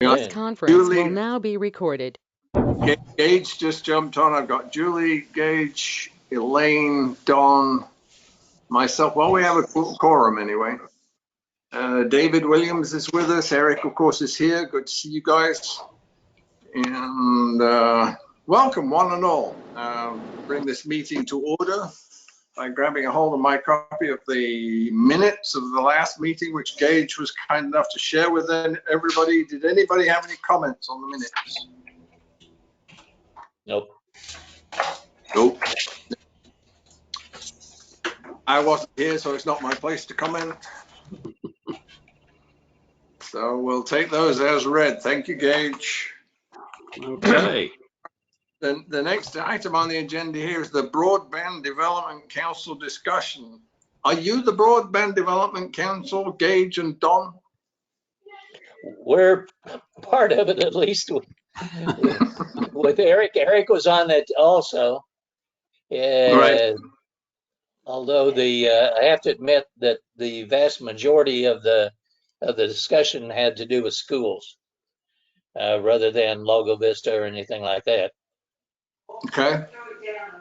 This conference will Julie, now be recorded. Gage just jumped on. I've got Julie, Gage, Elaine, Don, myself. Well, we have a quorum anyway. David Williams is with us. Eric, of course, is here. Good to see you guys. And welcome, one and all. Bring this meeting to order by grabbing a hold of my copy of the minutes of the last meeting, which Gage was kind enough to share with everybody. Did anybody have any comments on the minutes? Nope. Nope. I wasn't here, so it's not my place to comment. So we'll take those as read. Thank you, Gage. Okay. Then the next item on the agenda here is the Broadband Development Council discussion. Are you the Broadband Development Council, Gage and Don? We're part of it, at least with Eric. Eric was on it also. Right. Although I have to admit that the vast majority of the discussion had to do with schools rather than Logo Vista or anything like that. Okay.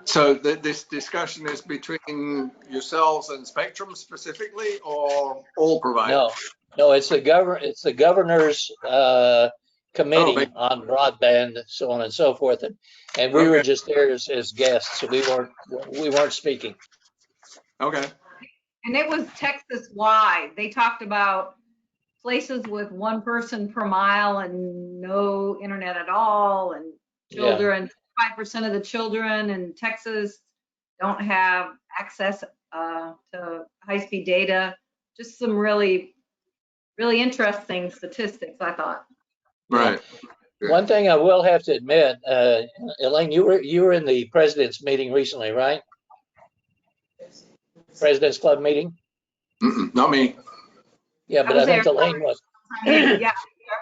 So this discussion is between yourselves and Spectrum specifically, or all providers? No, it's the governor's committee on broadband, so on and so forth, and we were just there as guests, so we weren't speaking. Okay. And it was Texas-wide. They talked about places with one person per mile and no internet at all, and children. 5% of the children in Texas don't have access to high-speed data. Just some really, really interesting statistics, I thought. Right. One thing I will have to admit, Elaine, you were in the president's meeting recently, right? President's Club meeting? Not me. Yeah, but I think Elaine was. Yeah.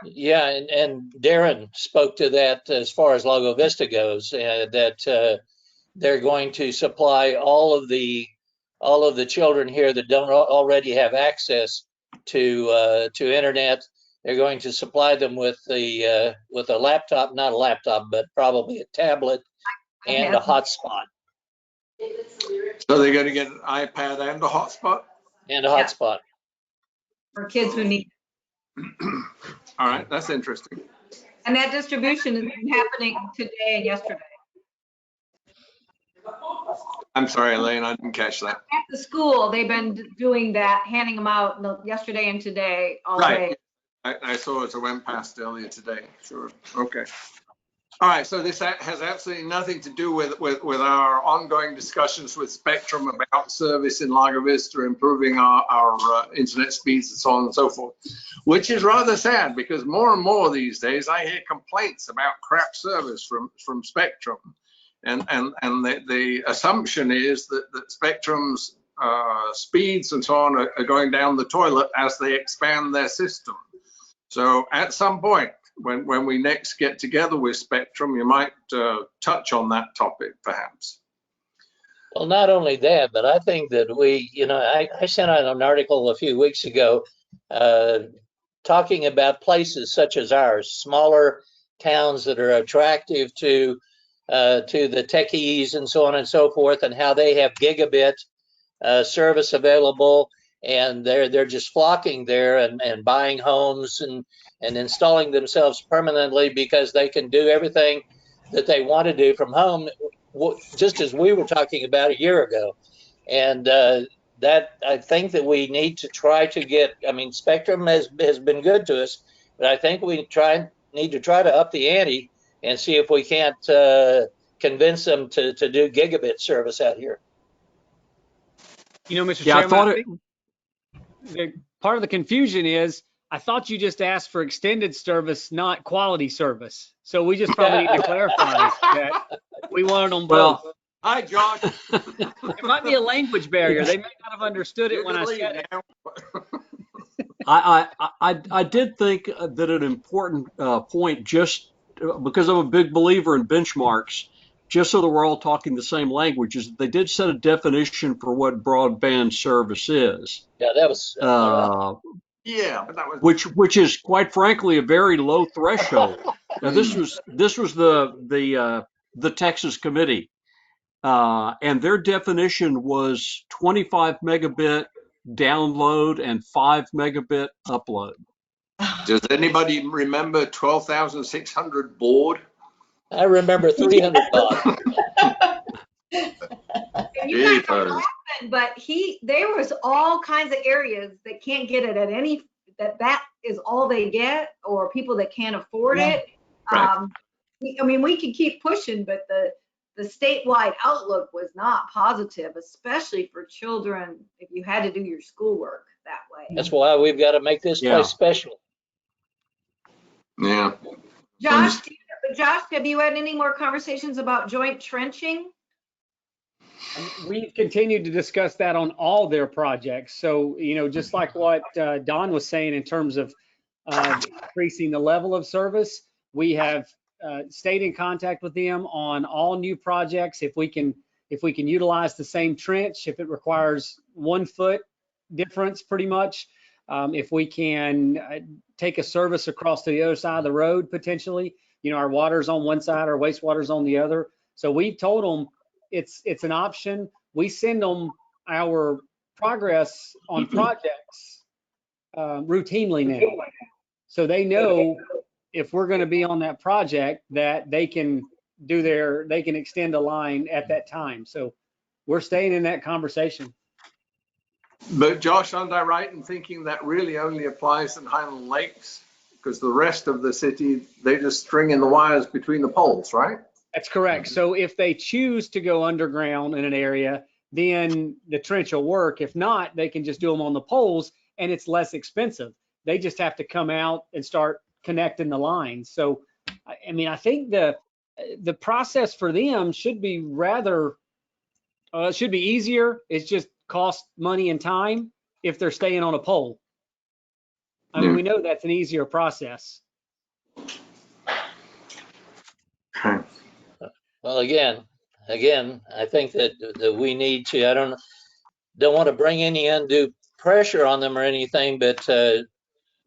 Yeah, and Darren spoke to that as far as Lago Vista goes, that they're going to supply all of the children here that don't already have access to internet. They're going to supply them with a laptop, not a laptop, but probably a tablet and a hotspot. So they're going to get an iPad and a hotspot? And a hotspot. For kids who need it. All right, that's interesting. And that distribution has been happening today and yesterday. I'm sorry, Elaine, I didn't catch that. At the school, they've been doing that, handing them out yesterday and today all day. I saw it. I went past earlier today. Sure. Okay. All right. So this has absolutely nothing to do with our ongoing discussions with Spectrum about service in Lago Vista, improving our internet speeds and so on and so forth, which is rather sad because more and more these days I hear complaints about crap service from Spectrum, and the assumption is that Spectrum's speeds and so on are going down the toilet as they expand their system. So at some point, when we next get together with Spectrum, you might touch on that topic, perhaps. Well, not only that, but I think that I sent out an article a few weeks ago talking about places such as ours, smaller towns that are attractive to the techies and so on and so forth, and how they have gigabit service available. And they're just flocking there and buying homes and installing themselves permanently because they can do everything that they want to do from home, just as we were talking about a year ago. And that I think that we need to try to get. I mean, Spectrum has been good to us, but I think we need to try to up the ante and see if we can't convince them to do gigabit service out here. You know, Mr. Chairman, part of the confusion is I thought you just asked for extended service, not quality service. So we just probably need to clarify that we wanted them both. Hi, Josh. It might be a language barrier. They may not have understood it when I said it. I did think that an important point, just because I'm a big believer in benchmarks, just so that we're all talking the same language, is that they did set a definition for what broadband service is. Yeah, that was Yeah, but that was. which is quite frankly a very low threshold. Now this was the Texas committee, and their definition was 25 megabit download and 5 megabit upload. Does anybody remember 12,600 baud? I remember 300 baud. And you guys are laughing, but there was all kinds of areas that can't get it at any, that is all they get, or people that can't afford it. Right. I mean, we could keep pushing, but the statewide outlook was not positive, especially for children if you had to do your schoolwork that way. That's why we've got to make this Yeah. place special. Yeah. Josh, have you had any more conversations about joint trenching? We've continued to discuss that on all their projects. So, just like what Don was saying in terms of increasing the level of service, we have stayed in contact with them on all new projects. If we can utilize the same trench, if it requires 1 foot difference, pretty much. If we can take a service across to the other side of the road, potentially, our water's on one side, our wastewater's on the other. So we've told them it's an option. We send them our progress on projects routinely now. So they know if we're going to be on that project that they can extend a line at that time. So we're staying in that conversation. But Josh, aren't I right in thinking that really only applies in Highland Lakes? Because the rest of the city, they just string in the wires between the poles, right? That's correct. So if they choose to go underground in an area, then the trench will work. If not, they can just do them on the poles and it's less expensive. They just have to come out and start connecting the lines. So, I mean, I think the process for them should be it should be easier. It's just cost money and time if they're staying on a pole. I mean, we know that's an easier process. Okay. Well, again, I think that we need to, I don't want to bring any undue pressure on them or anything, but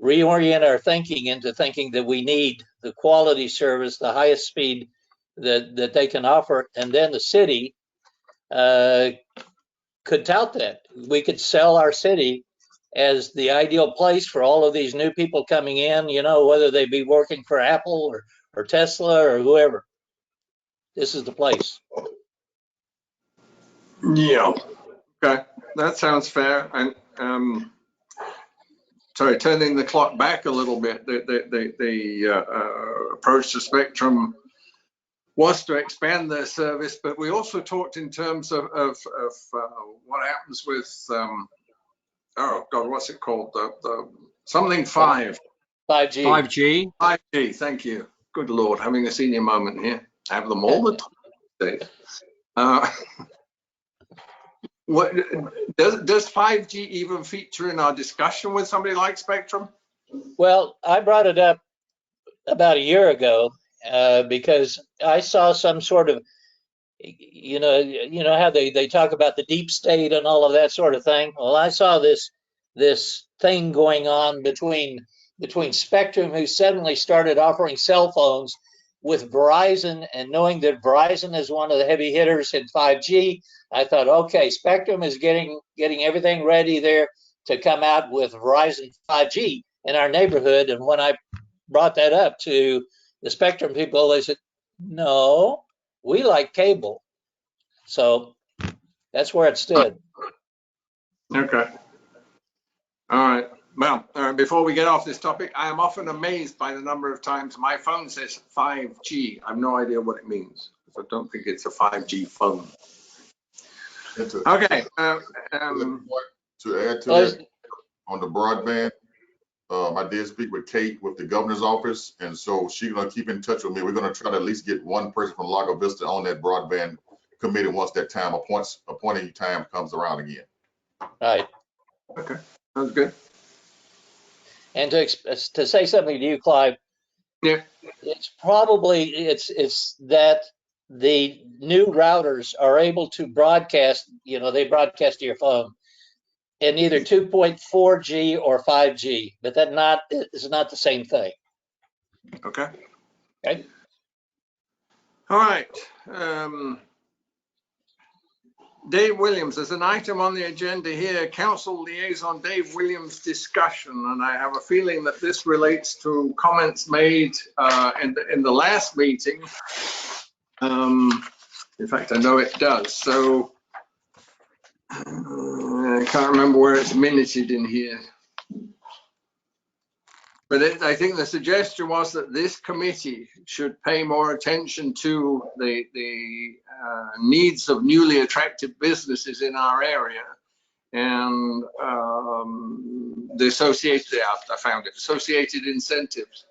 reorient our thinking into thinking that we need the quality service, the highest speed that they can offer. And then the city could tout that. We could sell our city as the ideal place for all of these new people coming in, whether they be working for Apple or Tesla or whoever. This is the place. Yeah. Okay. That sounds fair. And sorry, turning the clock back a little bit, the approach to Spectrum was to expand their service, but we also talked in terms of what happens with oh God, what's it called? The something 5. 5G. 5G. 5G. Thank you. Good Lord, having a senior moment here. I have them all the time. What does 5G even feature in our discussion with somebody like Spectrum? Well, I brought it up about a year ago because I saw some sort of, you know how they talk about the deep state and all of that sort of thing. Well, I saw this thing going on between Spectrum, who suddenly started offering cell phones, with Verizon, and knowing that Verizon is one of the heavy hitters in 5G, I thought, okay, Spectrum is getting everything ready there to come out with Verizon 5G in our neighborhood. And when I brought that up to the Spectrum people, they said, no, we like cable. So that's where it stood. Okay. All right. Well, before we get off this topic, I am often amazed by the number of times my phone says 5G. I have no idea what it means. I don't think it's a 5G phone. Okay. To add to that, on the broadband, I did speak with Kate with the governor's office, and so she's going to keep in touch with me. We're going to try to at least get one person from Lago Vista on that broadband committee once that time appointing time comes around again. All right. Okay. Sounds good. And to say something to you, Clive, yeah, it's that the new routers are able to broadcast, they broadcast to your phone. in either 2.4G or 5G, but that is not the same thing. Okay. Okay. All right. Dave Williams, there's an item on the agenda here, Council Liaison Dave Williams discussion, and I have a feeling that this relates to comments made in the last meeting. In fact, I know it does. So I can't remember where it's minuted in here. But I think the suggestion was that this committee should pay more attention to the needs of newly attractive businesses in our area and the associated, I found it, associated incentives.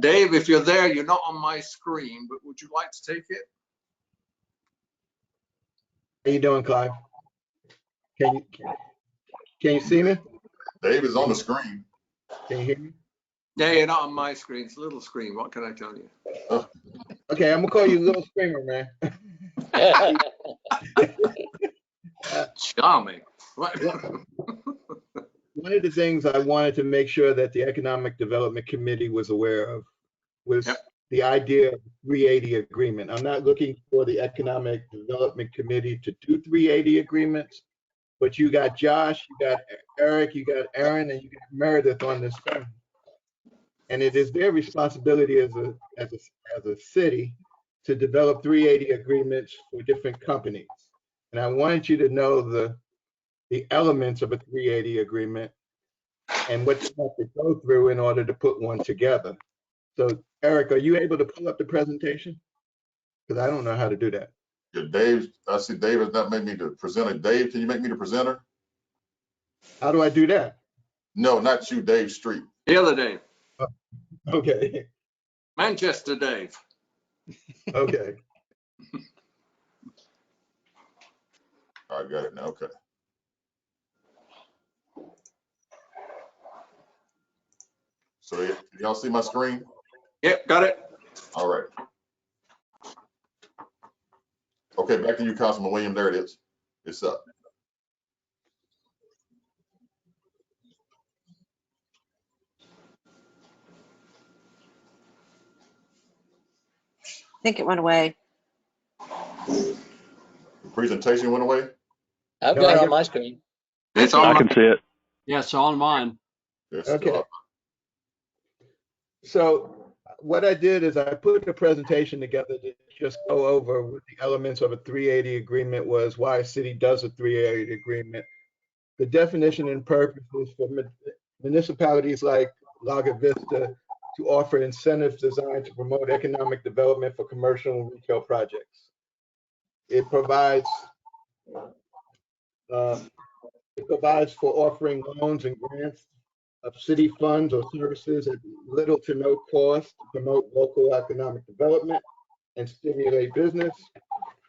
Dave, if you're there, you're not on my screen, but would you like to take it? How you doing, Clive? Can you see me? Dave is on the screen. Can you hear me? Yeah, you're not on my screen. It's a little screen. What can I tell you? Okay, I'm gonna call you Little Screamer, man. Charming. One of the things I wanted to make sure that the Economic Development Committee was aware of was the idea of 380 agreement. I'm not looking for the Economic Development Committee to do 380 agreements, but you got Josh, you got Eric, you got Aaron, and you got Meredith on this phone. And it is their responsibility as a city to develop 380 agreements for different companies. And I wanted you to know the elements of a 380 agreement and what you have to go through in order to put one together. So Eric, are you able to pull up the presentation? Because I don't know how to do that. Yeah, Dave, I see Dave has not made me the presenter. Dave, can you make me the presenter? How do I do that? No, not you, Dave Street. The other Dave. Okay. Manchester Dave. Okay. I got it now. Okay. So y'all see my screen? Yep, got it. All right. Okay, back to you, Councilman William. There it is. It's up. I think it went away. The presentation went away? I've got it on my screen. It's on. I can see it. Yeah, it's on mine. It's Okay. So what I did is I put a presentation together to just go over what the elements of a 380 agreement was, why a city does a 380 agreement, the definition and purposes for municipalities like Lago Vista to offer incentives designed to promote economic development for commercial and retail projects. It provides for offering loans and grants of city funds or services at little to no cost to promote local economic development and stimulate business.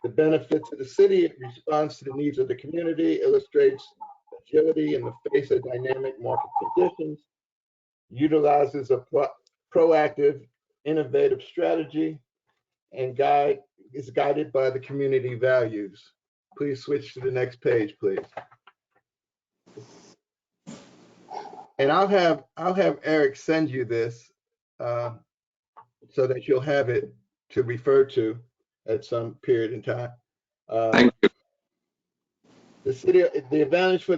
The benefit to the city, it responds to the needs of the community, illustrates agility in the face of dynamic market conditions, utilizes a proactive, innovative strategy, and is guided by the community values. Please switch to the next page, please. And I'll have Eric send you this so that you'll have it to refer to at some period in time. Thank you. The city, the advantage for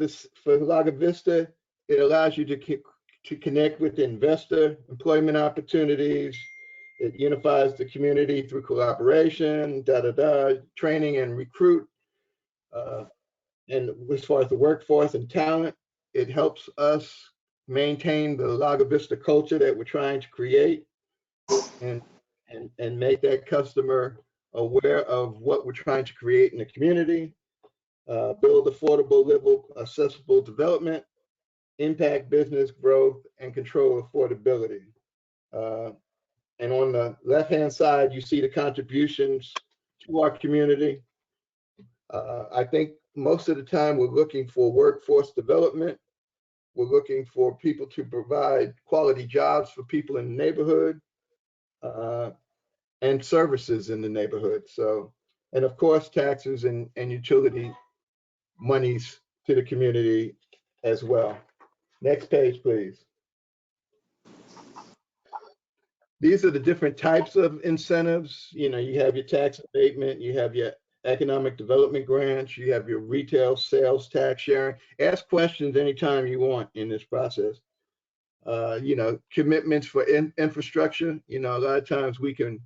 Lago Vista, it allows you to connect with investor employment opportunities. It unifies the community through collaboration, training and recruit. And as far as the workforce and talent, it helps us maintain the Lago Vista culture that we're trying to create and make that customer aware of what we're trying to create in the community, build affordable, livable, accessible development, impact business growth, and control affordability. And on the left-hand side, you see the contributions to our community. I think most of the time we're looking for workforce development. We're looking for people to provide quality jobs for people in the neighborhood and services in the neighborhood. So, and of course, taxes and utility monies to the community as well. Next page, please. These are the different types of incentives. You know, you have your tax abatement, you have your economic development grants, you have your retail sales tax sharing. Ask questions anytime you want in this process. You know, commitments for infrastructure. You know, a lot of times we can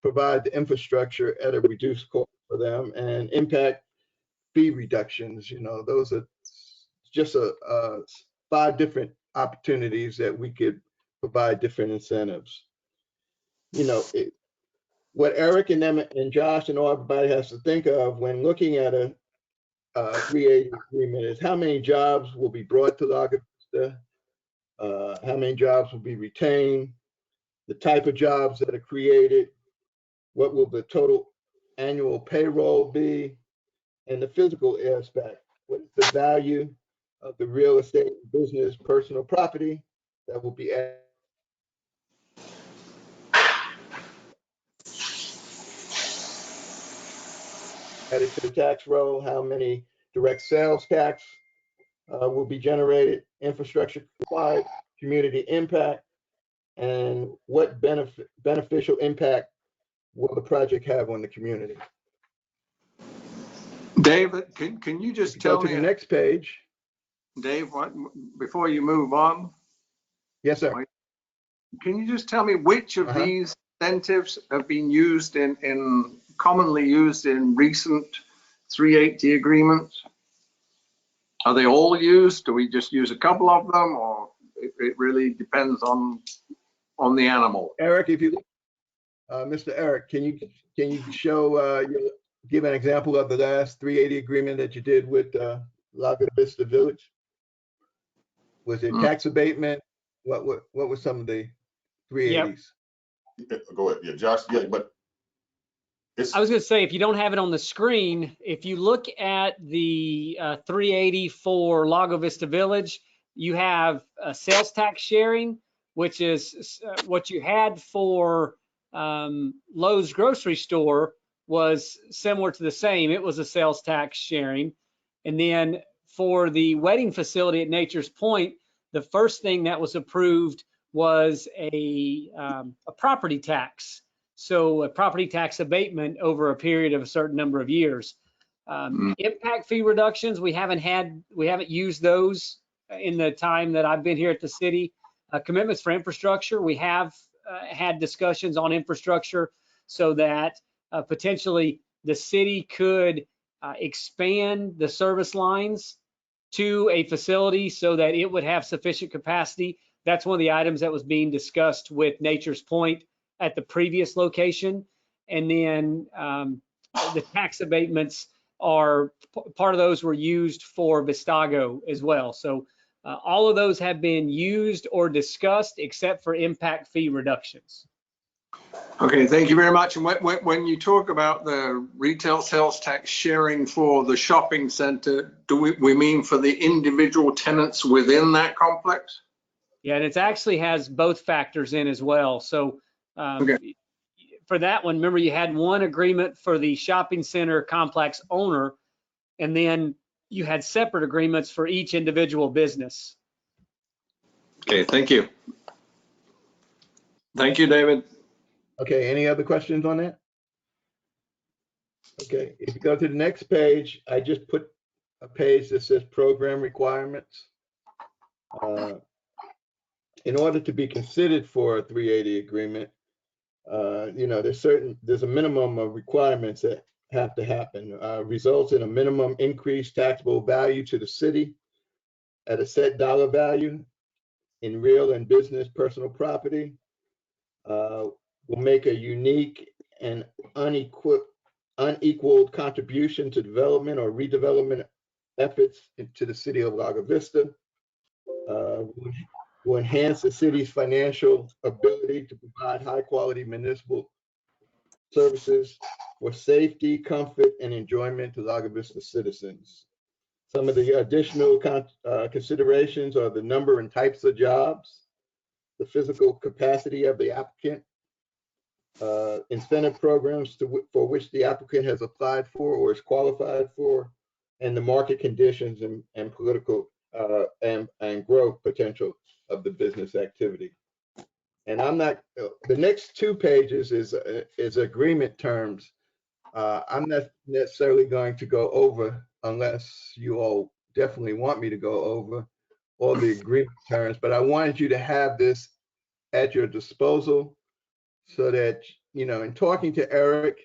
provide the infrastructure at a reduced cost for them, and impact fee reductions. You know, those are just 5 different opportunities that we could provide different incentives. You know, what Eric and them and Josh and everybody has to think of when looking at a 380 agreement is how many jobs will be brought to Lago Vista, how many jobs will be retained, the type of jobs that are created, what will the total annual payroll be, and the physical aspect. What is the value of the real estate, business, personal property that will be added to the tax roll, how many direct sales tax will be generated, infrastructure required, community impact, and what beneficial impact will the project have on the community. David, can you just tell Go to me the next page. Dave, before you move on? Yes, sir. Can you just tell me which of these incentives have been used commonly used in recent 380 agreements? Are they all used? Do we just use a couple of them, or it really depends on the animal? Eric, if you, Mr. Eric, can you show give an example of the last 380 agreement that you did with Lago Vista Village? Was it tax abatement? What were some of the 380s? Yeah, go ahead. Yeah, Josh. Yeah, but I was going to say, if you don't have it on the screen, if you look at the 380 for Lago Vista Village, you have sales tax sharing, which is what you had for Lowe's grocery store was similar to the same. It was a sales tax sharing. And then for the wedding facility at Nature's Point, the first thing that was approved was a property tax. So a property tax abatement over a period of a certain number of years. Impact fee reductions, we haven't used those in the time that I've been here at the city. Commitments for infrastructure, we have had discussions on infrastructure so that potentially the city could expand the service lines to a facility so that it would have sufficient capacity. That's one of the items that was being discussed with Nature's Point at the previous location. And then the tax abatements are part of those were used for Vistago as well. So all of those have been used or discussed except for impact fee reductions. Okay, thank you very much. And when you talk about the retail sales tax sharing for the shopping center, do we mean for the individual tenants within that complex? Yeah, and it actually has both factors in as well. So okay. For that one, remember you had one agreement for the shopping center complex owner, and then you had separate agreements for each individual business. Okay, thank you. Thank you, David. Okay, any other questions on that? Okay, if you go to the next page, I just put a page that says program requirements. In order to be considered for a 380 agreement, you know, there's a minimum of requirements that have to happen. Results in a minimum increased taxable value to the city at a set dollar value in real and business personal property. Will make a unique and unequaled contribution to development or redevelopment efforts to the city of Lago Vista. Will enhance the city's financial ability to provide high quality municipal services for safety, comfort, and enjoyment to Lago Vista citizens. Some of the additional considerations are the number and types of jobs, the physical capacity of the applicant, incentive programs for which the applicant has applied for or is qualified for, and the market conditions and political and growth potential of the business activity. And I'm not, the next 2 pages is agreement terms. I'm not necessarily going to go over unless you all definitely want me to go over all the agreement terms, but I wanted you to have this at your disposal so that, you know, in talking to Eric,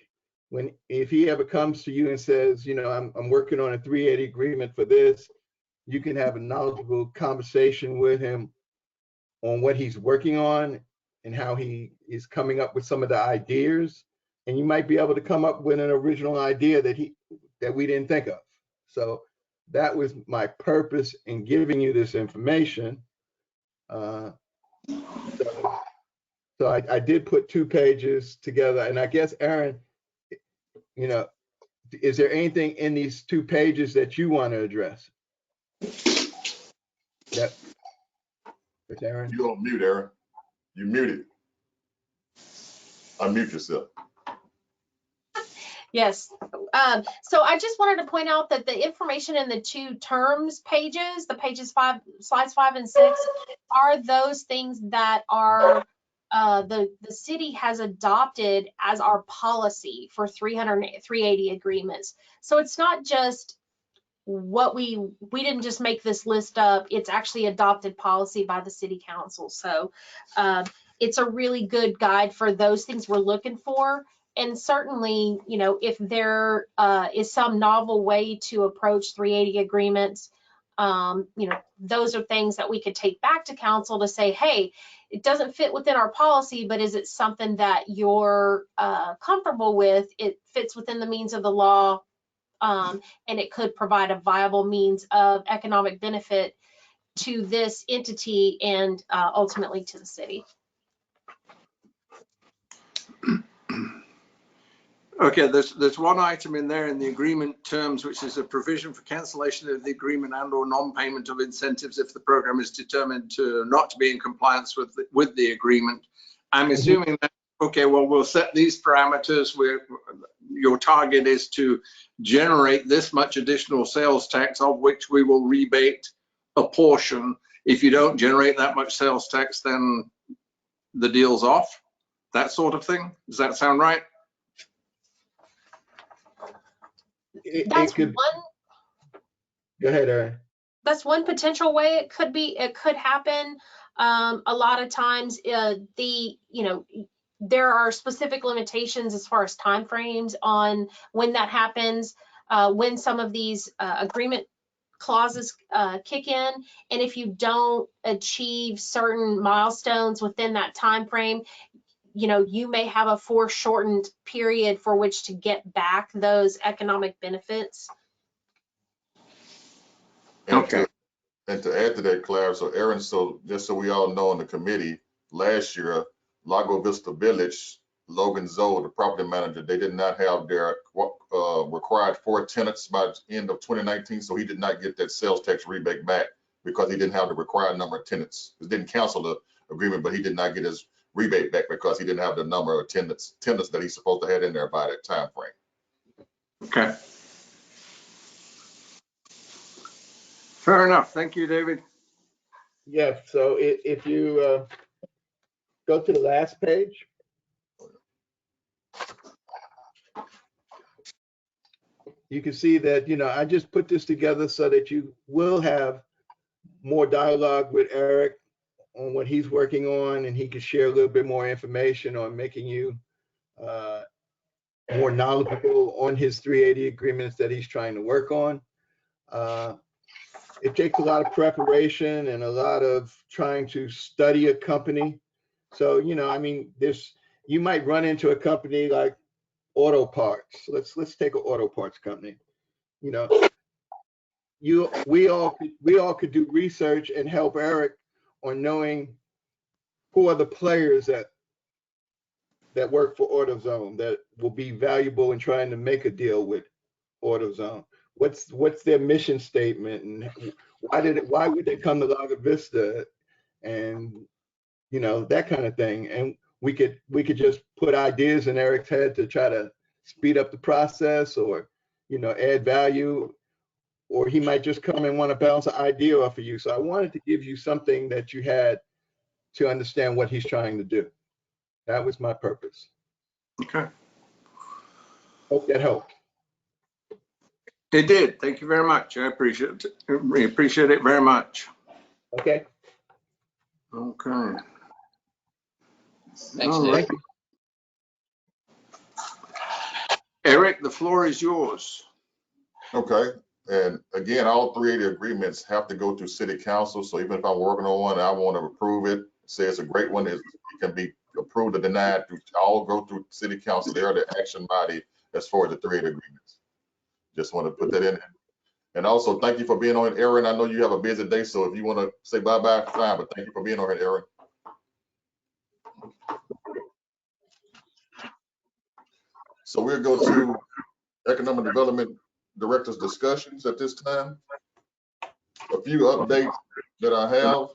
if he ever comes to you and says, you know, I'm working on a 380 agreement for this, you can have a knowledgeable conversation with him on what he's working on and how he is coming up with some of the ideas. And you might be able to come up with an original idea that we didn't think of. So that was my purpose in giving you this information. So I did put 2 pages together, and I guess, Aaron, you know, is there anything in these 2 pages that you want to address? Yep. It's Aaron. You're on mute, Aaron. You muted. Unmute yourself. Yes. So I just wanted to point out that the information in the 2 terms pages, the slides 5 and 6, are those things that are the city has adopted as our policy for 380 agreements. So it's not just what we didn't just make this list up, it's actually adopted policy by the city council. So it's a really good guide for those things we're looking for. And certainly, you know, if there is some novel way to approach 380 agreements, you know, those are things that we could take back to council to say, hey, it doesn't fit within our policy, but is it something that you're comfortable with? It fits within the means of the law, and it could provide a viable means of economic benefit to this entity and ultimately to the city. Okay, there's one item in there in the agreement terms, which is a provision for cancellation of the agreement and/or non-payment of incentives if the program is determined to not to be in compliance with the agreement. I'm assuming that, okay, well, we'll set these parameters where your target is to generate this much additional sales tax, of which we will rebate a portion. If you don't generate that much sales tax, then the deal's off, that sort of thing. Does that sound right? That's one. Go ahead, Aaron. That's one potential way it could be. It could happen. A lot of times, you know, there are specific limitations as far as timeframes on when that happens. When some of these agreement clauses kick in, and if you don't achieve certain milestones within that time frame, you know, you may have a foreshortened period for which to get back those economic benefits. Okay. And to add to that, Claire, so Aaron, so just so we all know in the committee, last year, Lago Vista Village, Logan Zoe, the property manager, they did not have their required 4 tenants by the end of 2019, so he did not get that sales tax rebate back because he didn't have the required number of tenants. He didn't cancel the agreement, but he did not get his rebate back because he didn't have the number of tenants that he's supposed to have in there by that time frame. Okay. Fair enough. Thank you, David. Yeah, so if you go to the last page. You can see that, you know, I just put this together so that you will have more dialogue with Eric on what he's working on, and he can share a little bit more information on making you more knowledgeable on his 380 agreements that he's trying to work on. It takes a lot of preparation and a lot of trying to study a company. So, you know, I mean, you might run into a company like auto parts. Let's take an auto parts company. You know, we all could do research and help Eric on knowing who are the players that work for AutoZone that will be valuable in trying to make a deal with AutoZone. What's their mission statement, and why would they come to Lago Vista, and you know, that kind of thing. And we could just put ideas in Eric's head to try to speed up the process, or, you know, add value, or he might just come and want to bounce an idea off of you. So I wanted to give you something that you had to understand what he's trying to do. That was my purpose. Okay. Hope that helped. It did. Thank you very much. I appreciate it. We appreciate it very much. Okay. Okay. Thanks, All Nick. right. Eric, the floor is yours. Okay, and again, all 380 agreements have to go through city council. So even if I'm working on one, I want to approve it. Say it's a great one, it can be approved or denied. All go through city council. They are the action body as far as the 380 agreements. Just want to put that in. And also, thank you for being on it, Aaron. I know you have a busy day, so if you want to say bye-bye, fine, but thank you for being on it, Aaron. So we'll go to Economic Development Director's discussions at this time. A few updates that I have.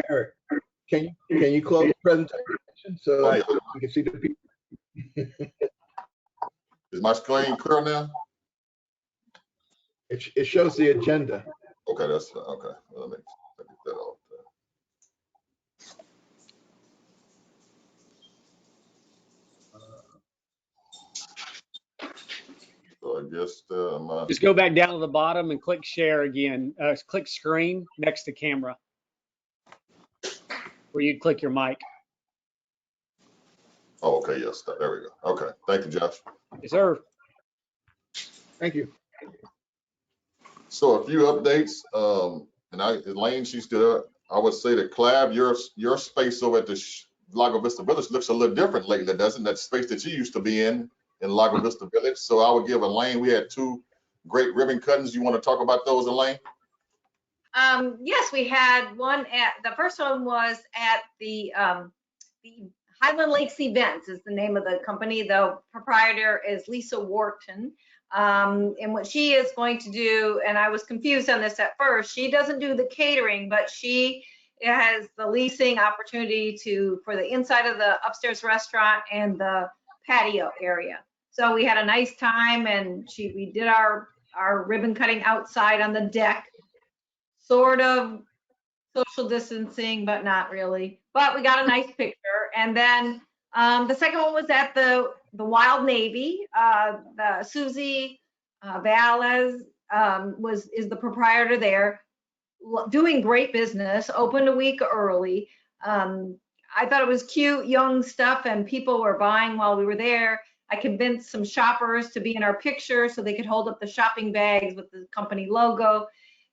Eric, can you close the presentation so you can see the people? Is my screen clear now? It shows the agenda. Okay, that's okay. Let me get that off. So I guess Just go back down to the bottom and click share again. Click screen next to camera, where you'd click your mic. oh, okay, yes, there we go. Okay, thank you, Josh. Yes, sir. Thank you. So a few updates. And Elaine, she's still. I would say that Clav, your space over at the Lago Vista Village looks a little different lately, doesn't it? That space that you used to be in Lago Vista Village. So I would give Elaine. We had 2 great ribbon cuttings. You want to talk about those, Elaine? Yes, we had one at, the first one was at the Highland Lakes Events is the name of the company. The proprietor is Lisa Wharton. And what she is going to do, and I was confused on this at first, she doesn't do the catering, but she has the leasing opportunity for the inside of the upstairs restaurant and the patio area. So we had a nice time, and we did our ribbon cutting outside on the deck, sort of social distancing, but not really. But we got a nice picture. And then the second one was at the Wild Navy. The Susie Valles is the proprietor there, doing great business, opened a week early. I thought it was cute, young stuff, and people were buying while we were there. I convinced some shoppers to be in our picture so they could hold up the shopping bags with the company logo.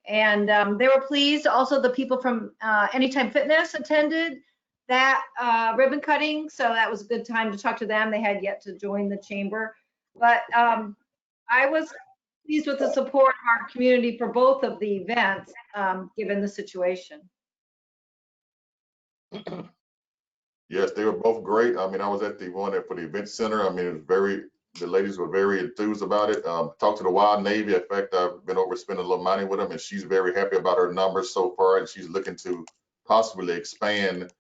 And they were pleased. Also, the people from Anytime Fitness attended that ribbon cutting, so that was a good time to talk to them. They had yet to join the chamber, but I was pleased with the support of our community for both of the events, given the situation. Yes, they were both great. I mean, I was at the one for the event center. I mean, it was the ladies were very enthused about it. Talked to the Wild Navy. In fact, I've been over spending a little money with them, and she's very happy about her numbers so far, and she's looking to possibly expand,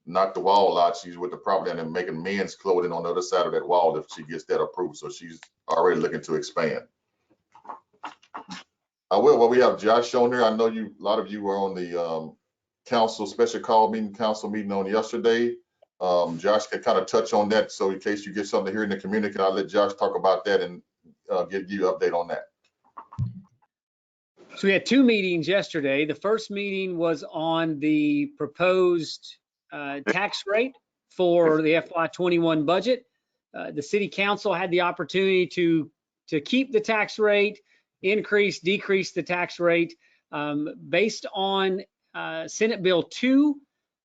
knock the wall out. She's with the property and then making men's clothing on the other side of that wall if she gets that approved. So she's already looking to expand. Well, we have Josh on here. I know a lot of you were on the council special council meeting on yesterday. Josh can kind of touch on that. So in case you get something here in the community, I'll let Josh talk about that and give you an update on that. So we had 2 meetings yesterday. The first meeting was on the proposed tax rate for the FY21 budget. The city council had the opportunity to keep the tax rate, increase, decrease the tax rate. Based on Senate Bill 2,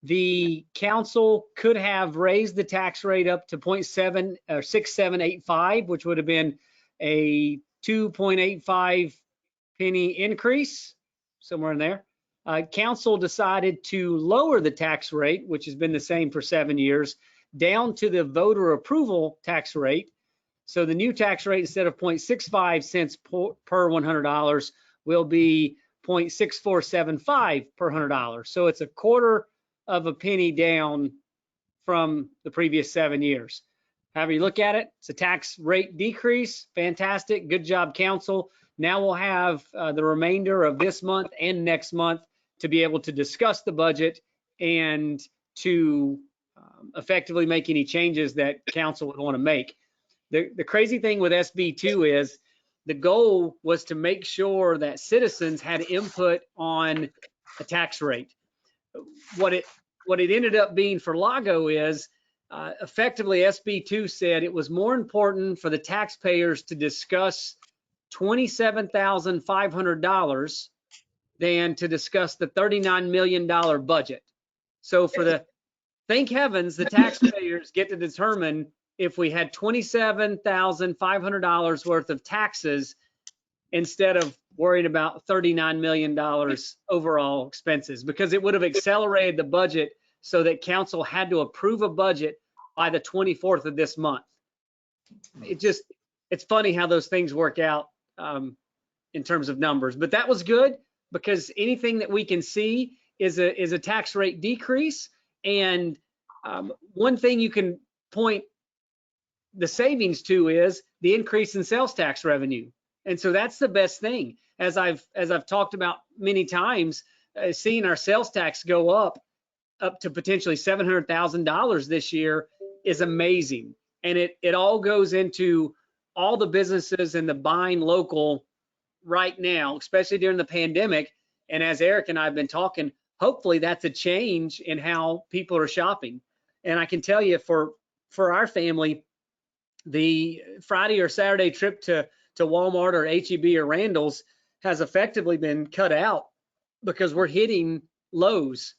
the council could have raised the tax rate up to 0.7 or 6785, which would have been a 2.85 penny increase, somewhere in there. Council decided to lower the tax rate, which has been the same for 7 years, down to the voter approval tax rate. So the new tax rate, instead of 0.65 cents per $100, will be 0.6475 per $100. So it's a quarter of a penny down from the previous 7 years. However you look at it, it's a tax rate decrease. Fantastic. Good job, council. Now we'll have the remainder of this month and next month to be able to discuss the budget and to effectively make any changes that council would want to make. The crazy thing with SB2 is the goal was to make sure that citizens had input on a tax rate. What it ended up being for Lago is effectively SB2 said it was more important for the taxpayers to discuss $27,500 than to discuss the $39 million budget. So thank heavens, the taxpayers get to determine if we had $27,500 worth of taxes instead of worrying about $39 million overall expenses, because it would have accelerated the budget so that council had to approve a budget by the 24th of this month. It's funny how those things work out in terms of numbers, but that was good because anything that we can see is a tax rate decrease. And one thing you can point the savings to is the increase in sales tax revenue. And so that's the best thing. As I've talked about many times, seeing our sales tax go up to potentially $700,000 this year is amazing. And it all goes into all the businesses and the buying local right now, especially during the pandemic. And as Eric and I have been talking, hopefully that's a change in how people are shopping. And I can tell you for our family, the Friday or Saturday trip to Walmart or HEB or Randall's has effectively been cut out because we're hitting lows.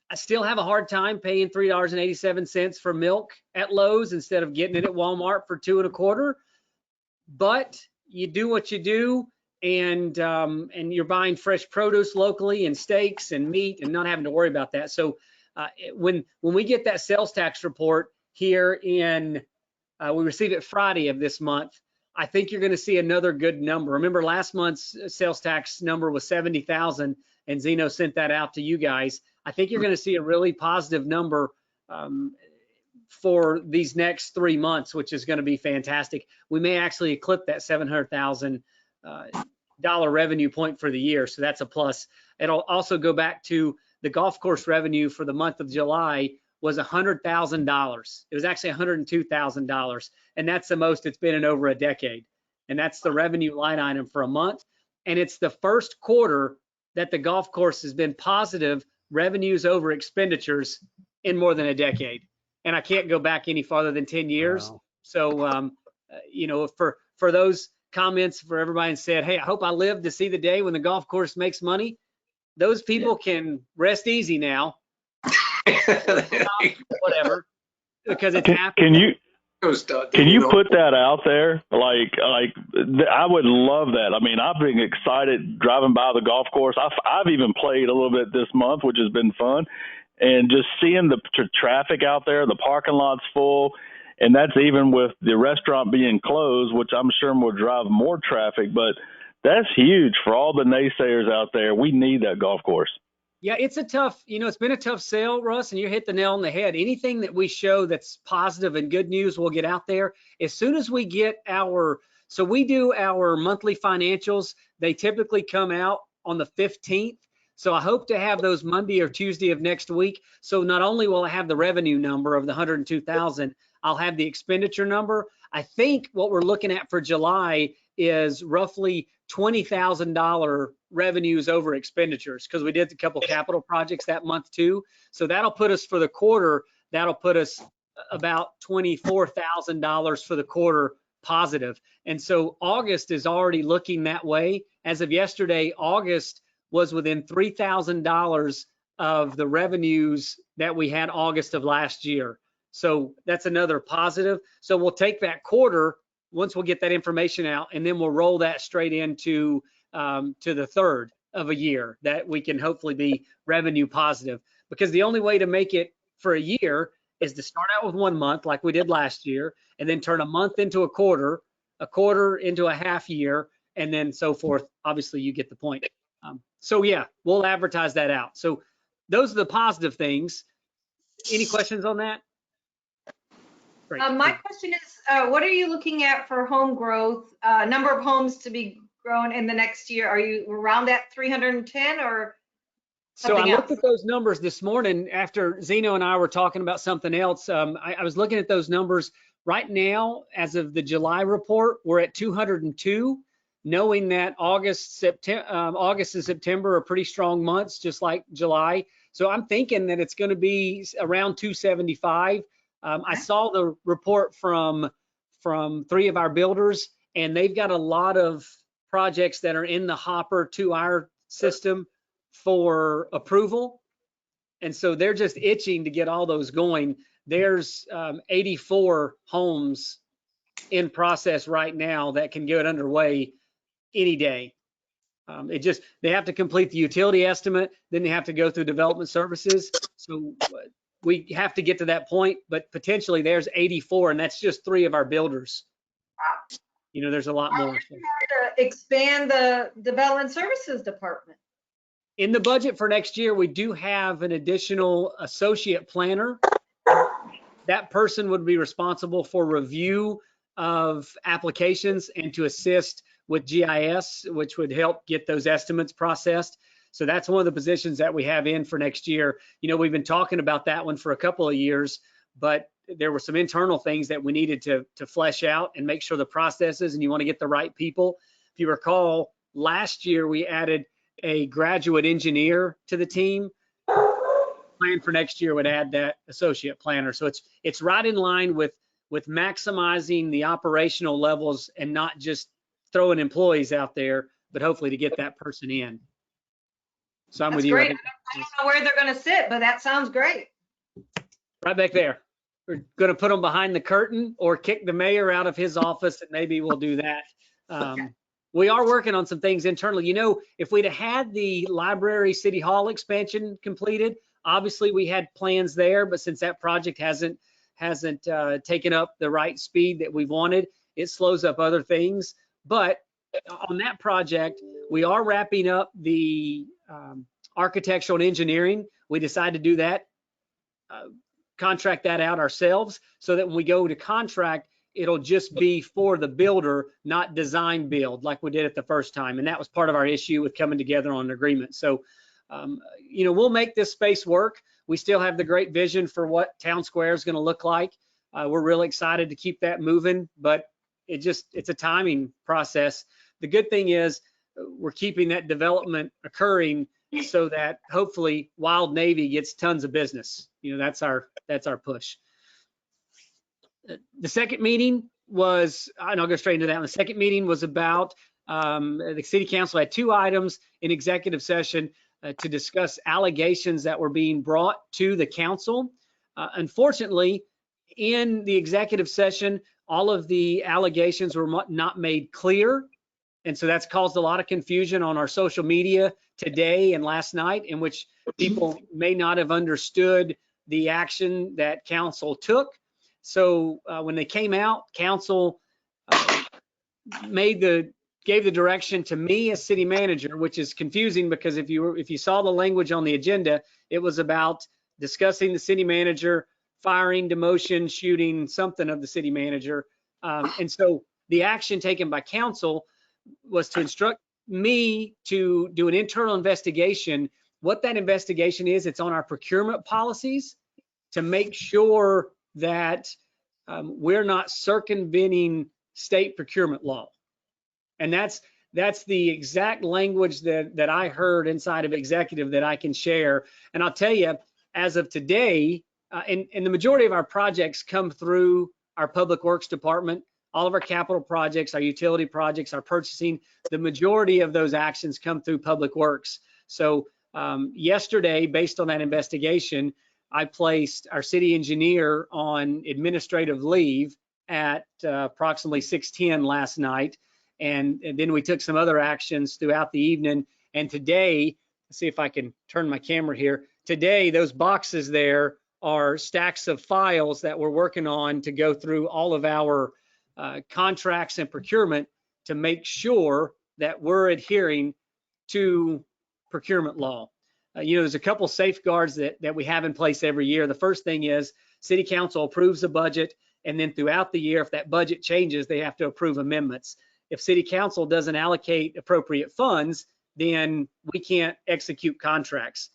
I still have a hard time paying $3.87 for milk at Lowe's instead of getting it at Walmart for $2.25. But you do what you do, and you're buying fresh produce locally and steaks and meat and not having to worry about that. So when we get that sales tax report here we receive it Friday of this month, I think you're going to see another good number. Remember last month's sales tax number was 70,000 and Zeno sent that out to you guys. I think you're going to see a really positive number for these next 3 months, which is going to be fantastic. We may actually eclipse that $700,000 revenue point for the year. So that's a plus. It'll also go back to the golf course revenue for the month of July was $100,000. It was actually $102,000. And that's the most it's been in over a decade. And that's the revenue line item for a month. And it's the first quarter that the golf course has been positive revenues over expenditures in more than a decade. And I can't go back any farther than 10 years. Wow. So, for those comments for everybody said, hey, I hope I live to see the day when the golf course makes money. Those people can rest easy now. Whatever, because it's happening. Can you put that out there? Like I would love that. I mean, I've been excited driving by the golf course. I've even played a little bit this month, which has been fun. And just seeing the traffic out there, the parking lot's full, and that's even with the restaurant being closed, which I'm sure will drive more traffic. But that's huge for all the naysayers out there. We need that golf course. Yeah, it's it's been a tough sale, Russ, and you hit the nail on the head. Anything that we show that's positive and good news will get out there. As soon as we get so we do our monthly financials, they typically come out on the 15th. So I hope to have those Monday or Tuesday of next week. So not only will I have the revenue number of the 102,000, I'll have the expenditure number. I think what we're looking at for July is roughly $20,000 revenues over expenditures because we did a couple capital projects that month too. So that'll put us for the quarter, that'll put us about $24,000 for the quarter positive. And so August is already looking that way. As of yesterday, August was within $3,000 of the revenues that we had August of last year. So that's another positive. So we'll take that quarter once we'll get that information out, and then we'll roll that straight into to the third of a year that we can hopefully be revenue positive. Because the only way to make it for a year is to start out with 1 month like we did last year, and then turn a month into a quarter into a half year, and then so forth. Obviously, you get the point. So yeah, we'll advertise that out. So those are the positive things. Any questions on that? My question is, what are you looking at for home growth, number of homes to be grown in the next year? Are you around that 310 or So I something looked else? at those numbers this morning after Zeno and I were talking about something else. I was looking at those numbers right now. As of the July report, we're at 202, knowing that August and September are pretty strong months, just like July. So I'm thinking that it's going to be around 275. I saw the report from 3 of our builders, and they've got a lot of projects that are in the hopper to our system for approval. And so they're just itching to get all those going. There's 84 homes in process right now that can get underway any day. They have to complete the utility estimate, then they have to go through development services. So we have to get to that point, but potentially there's 84, and that's just 3 of our builders. You know, there's a lot more. To expand the development services department. In the budget for next year, we do have an additional associate planner. That person would be responsible for review of applications and to assist with GIS, which would help get those estimates processed. So that's one of the positions that we have in for next year. You know, we've been talking about that one for a couple of years, but there were some internal things that we needed to flesh out and make sure the processes, and you want to get the right people. If you recall, last year we added a graduate engineer to the team. Plan for next year would add that associate planner. So it's right in line with maximizing the operational levels and not just throwing employees out there, but hopefully to get that person in. So I'm with you. Great. I don't know where they're going to sit, but that sounds great. Right back there. We're going to put them behind the curtain or kick the mayor out of his office, and maybe we'll do that. We are working on some things internally. You know, if we'd have had the library city hall expansion completed, obviously we had plans there, but since that project hasn't taken up the right speed that we wanted, it slows up other things. But on that project, we are wrapping up the architectural and engineering. We decided to do that, contract that out ourselves, so that when we go to contract, it'll just be for the builder, not design build like we did it the first time. And that was part of our issue with coming together on an agreement. So, you know, we'll make this space work. We still have the great vision for what Town Square is going to look like. We're really excited to keep that moving, but it's a timing process. The good thing is we're keeping that development occurring so that hopefully Wild Navy gets tons of business. You know, that's our push. The second meeting was, and I'll go straight into that one. The second meeting was about the city council had 2 items in executive session to discuss allegations that were being brought to the council. Unfortunately, in the executive session, all of the allegations were not made clear. And so that's caused a lot of confusion on our social media today and last night, in which people may not have understood the action that council took. So when they came out, council gave the direction to me as city manager, which is confusing because if you saw the language on the agenda, it was about discussing the city manager, firing, demotion, shooting, something of the city manager. And so the action taken by council was to instruct me to do an internal investigation. What that investigation is, it's on our procurement policies to make sure that we're not circumventing state procurement law. And that's the exact language that I heard inside of executive that I can share. And I'll tell you, as of today, and the majority of our projects come through our public works department, all of our capital projects, our utility projects, our purchasing, the majority of those actions come through public works. So yesterday, based on that investigation, I placed our city engineer on administrative leave at approximately 6:10 last night. And then we took some other actions throughout the evening. And today, let's see if I can turn my camera here. Today, those boxes there are stacks of files that we're working on to go through all of our contracts and procurement to make sure that we're adhering to procurement law. You know, there's a couple safeguards that we have in place every year. The first thing is city council approves a budget, and then throughout the year, if that budget changes, they have to approve amendments. if city council doesn't allocate appropriate funds, then we can't execute contracts.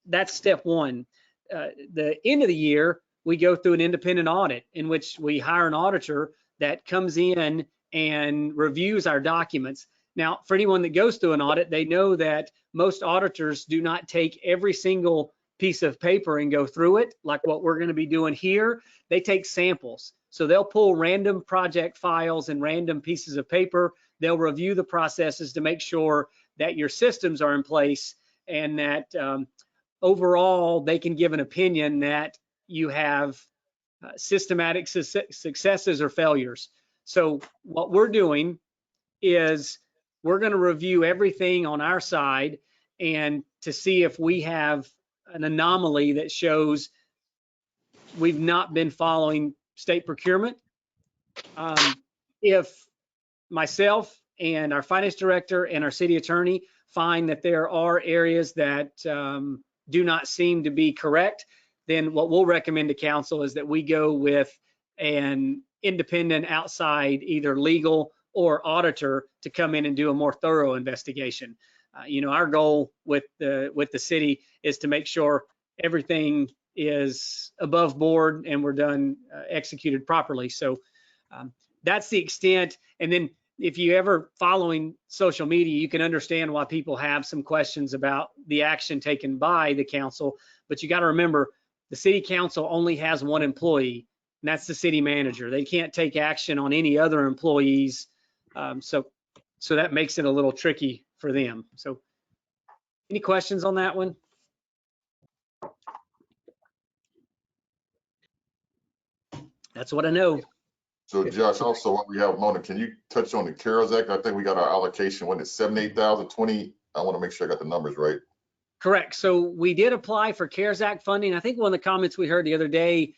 That's step one. The end of the year, we go through an independent audit in which we hire an auditor that comes in and reviews our documents. Now, for anyone that goes through an audit, they know that most auditors do not take every single piece of paper and go through it like what we're going to be doing here. They take samples. So they'll pull random project files and random pieces of paper. They'll review the processes to make sure that your systems are in place and that overall they can give an opinion that you have systematic successes or failures. So what we're doing is we're going to review everything on our side and to see if we have an anomaly that shows we've not been following state procurement. If myself and our finance director and our city attorney find that there are areas that do not seem to be correct, then what we'll recommend to council is that we go with an independent outside, either legal or auditor, to come in and do a more thorough investigation. Our goal with the city is to make sure everything is above board and we're done executed properly. So that's the extent. And then if you ever following social media, you can understand why people have some questions about the action taken by the council. But you got to remember, the city council only has one employee, and that's the city manager. They can't take action on any other employees. So that makes it a little tricky for them. So any questions on that one? That's what I know. So Josh, also what we have, Mona, can you touch on the CARES Act? I think we got our allocation, when it's 78,000, 20. I want to make sure I got the numbers right. Correct. So we did apply for CARES Act funding. I think one of the comments we heard the other day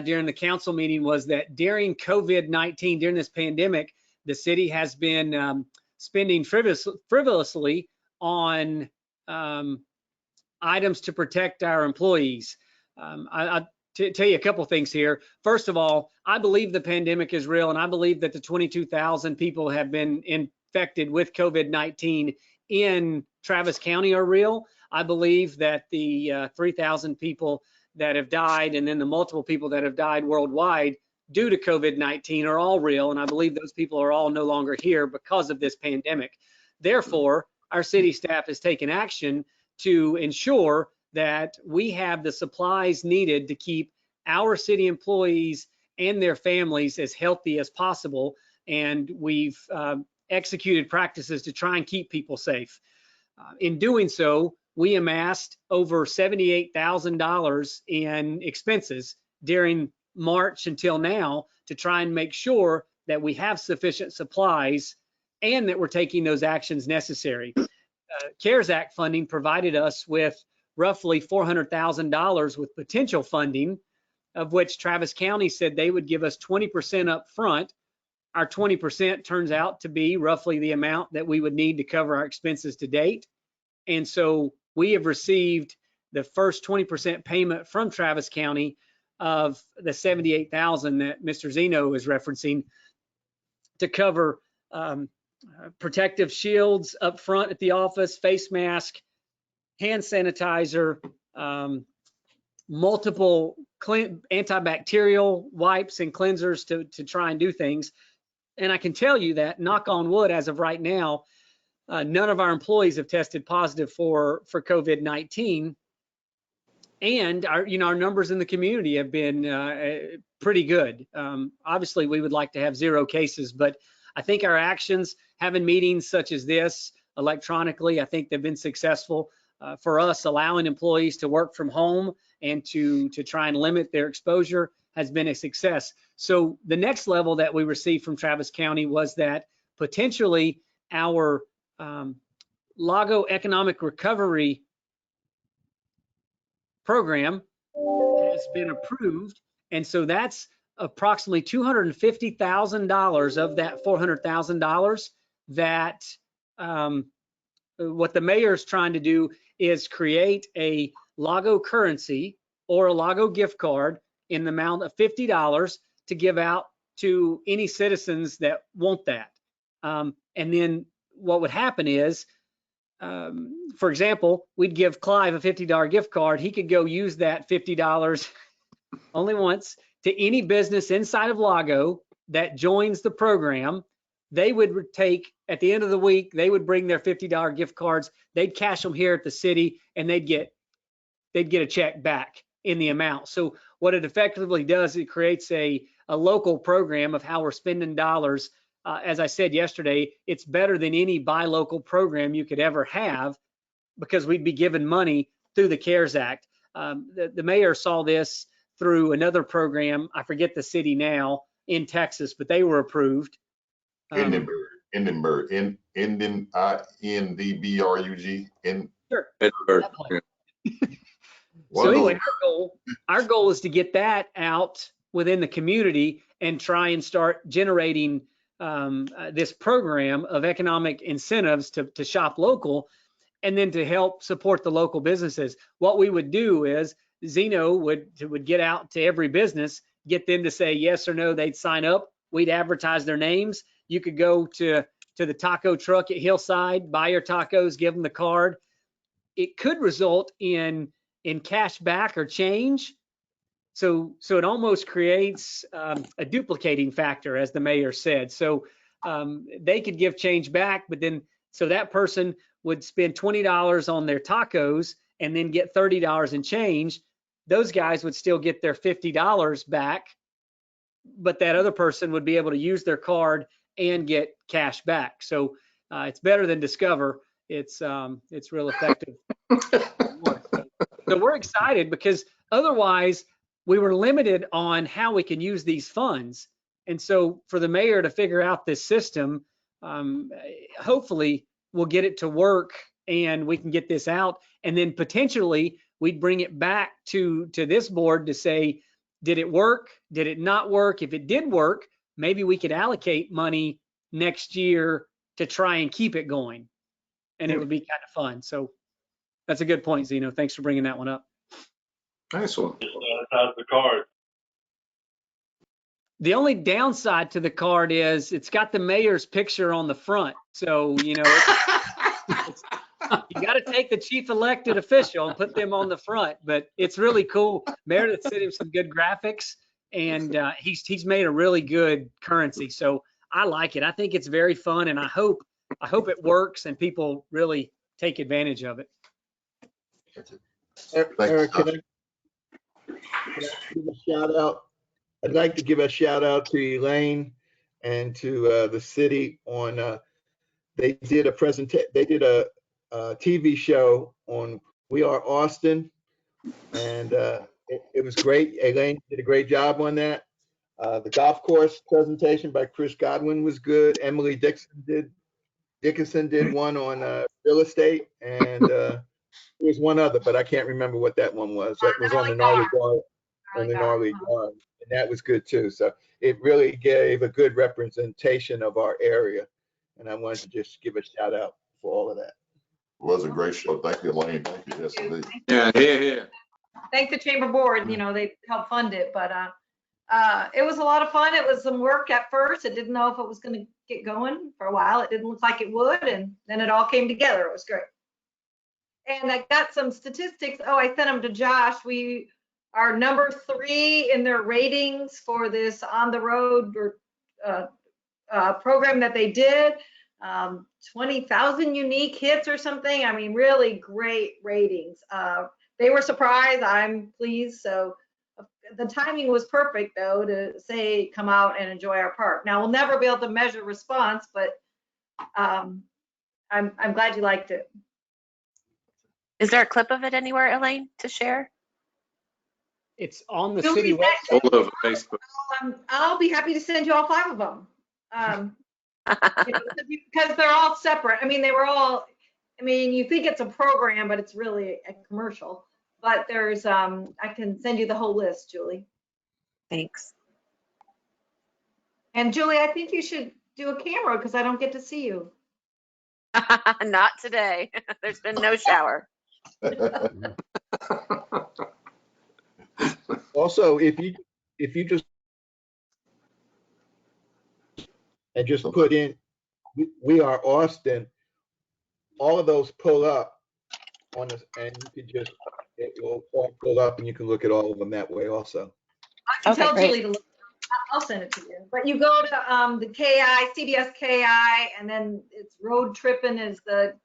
during the council meeting was that during COVID-19, during this pandemic, the city has been spending frivolously on items to protect our employees. I'll tell you a couple things here. First of all, I believe the pandemic is real, and I believe that the 22,000 people have been infected with COVID-19 in Travis County are real. I believe that the 3,000 people that have died and then the multiple people that have died worldwide due to COVID-19 are all real, and I believe those people are all no longer here because of this pandemic. Therefore, our city staff has taken action to ensure that we have the supplies needed to keep our city employees and their families as healthy as possible, and we've executed practices to try and keep people safe. In doing so, we amassed over $78,000 in expenses during March until now to try and make sure that we have sufficient supplies and that we're taking those actions necessary. CARES Act funding provided us with roughly $400,000 with potential funding, of which Travis County said they would give us 20% up front. Our 20% turns out to be roughly the amount that we would need to cover our expenses to date. And so we have received the first 20% payment from Travis County of the $78,000 that Mr. Zeno is referencing to cover protective shields up front at the office, face mask, hand sanitizer, multiple antibacterial wipes and cleansers to try and do things. And I can tell you that, knock on wood, as of right now, none of our employees have tested positive for COVID-19. And our numbers in the community have been pretty good. Obviously, we would like to have 0 cases, but I think our actions, having meetings such as this electronically, I think they've been successful for us. Allowing employees to work from home and to try and limit their exposure has been a success. So the next level that we received from Travis County was that potentially our Lago Economic Recovery program has been approved, and so that's approximately $250,000 of that $400,000 that what the mayor is trying to do is create a Lago currency or a Lago gift card in the amount of $50 to give out to any citizens that want that. And then what would happen is, for example, we'd give Clive a $50 gift card. He could go use that $50 only once to any business inside of Lago that joins the program. They would take, at the end of the week, they would bring their $50 gift cards. They'd cash them here at the city, and they'd get a check back in the amount. So what it effectively does, it creates a local program of how we're spending dollars. As I said yesterday, it's better than any buy local program you could ever have, because we'd be given money through the CARES Act. The mayor saw this through another program. I forget the city now in Texas, but they were approved. Hindenburg, INDBRUG. Sure. Yeah. So anyway, our goal is to get that out within the community and try and start generating this program of economic incentives to shop local, and then to help support the local businesses. What we would do is Zeno would get out to every business, get them to say yes or no, they'd sign up. We'd advertise their names. You could go to the taco truck at Hillside, buy your tacos, give them the card. It could result in cash back or change. So it almost creates a duplicating factor, as the mayor said. So they could give change back, but then so that person would spend $20 on their tacos and then get $30 in change. Those guys would still get their $50 back, but that other person would be able to use their card and get cash back. So it's better than Discover. It's real effective. So we're excited, because otherwise we were limited on how we can use these funds. And so for the mayor to figure out this system, hopefully we'll get it to work and we can get this out. And then potentially we'd bring it back to this board to say, did it work? Did it not work? If it did work, maybe we could allocate money next year to try and keep it going. And it would be kind of fun. So that's a good point, Zeno. Thanks for bringing that one up. Nice one. The card. The only downside to the card is it's got the mayor's picture on the front. So, you know, you got to take the chief elected official and put them on the front, but it's really cool. Meredith sent him some good graphics, and he's made a really good currency. So I like it. I think it's very fun, and I hope it works and people really take advantage of it. Eric, can I give a shout out? I'd like to give a shout out to Elaine and to the city on, they did a TV show on We Are Austin, and it was great. Elaine did a great job on that. The golf course presentation by Chris Godwin was good. Emily Dickinson did one on real estate, and there was one other, but I can't remember what that one was. That was on the Gnarly Guard, and that was good too. So it really gave a good representation of our area, and I wanted to just give a shout out for all of that. It was a great show. Thank you, Elaine. Thank you. Yes, indeed. Yeah, here. Thank the chamber board. You know, they helped fund it, but it was a lot of fun. It was some work at first. I didn't know if it was going to get going for a while. It didn't look like it would, and then it all came together. It was great. And I got some statistics. Oh, I sent them to Josh. We are number 3 in their ratings for this on the road program that they did. 20,000 unique hits or something. I mean, really great ratings. They were surprised. I'm pleased. So the timing was perfect, though, to say come out and enjoy our park. Now, we'll never be able to measure response, but I'm glad you liked it. Is there a clip of it anywhere, Elaine, to share? It's on the city website. All over Facebook. I'll be happy to send you all 5 of them. Because they're all separate. I mean, they were all, I mean, you think it's a program, but it's really a commercial. But there's, I can send you the whole list, Julie. Thanks. And Julie, I think you should do a camera because I don't get to see you. Not today. There's been no shower. Also, if you just put in we are Austin, all of those pull up on this, and you could just, it will all pull up and you can look at all of them that way also. I can Okay, tell great. Julie to look. I'll send it to you. But you go to the KI, CBS KI, and then it's Road Trippin' is the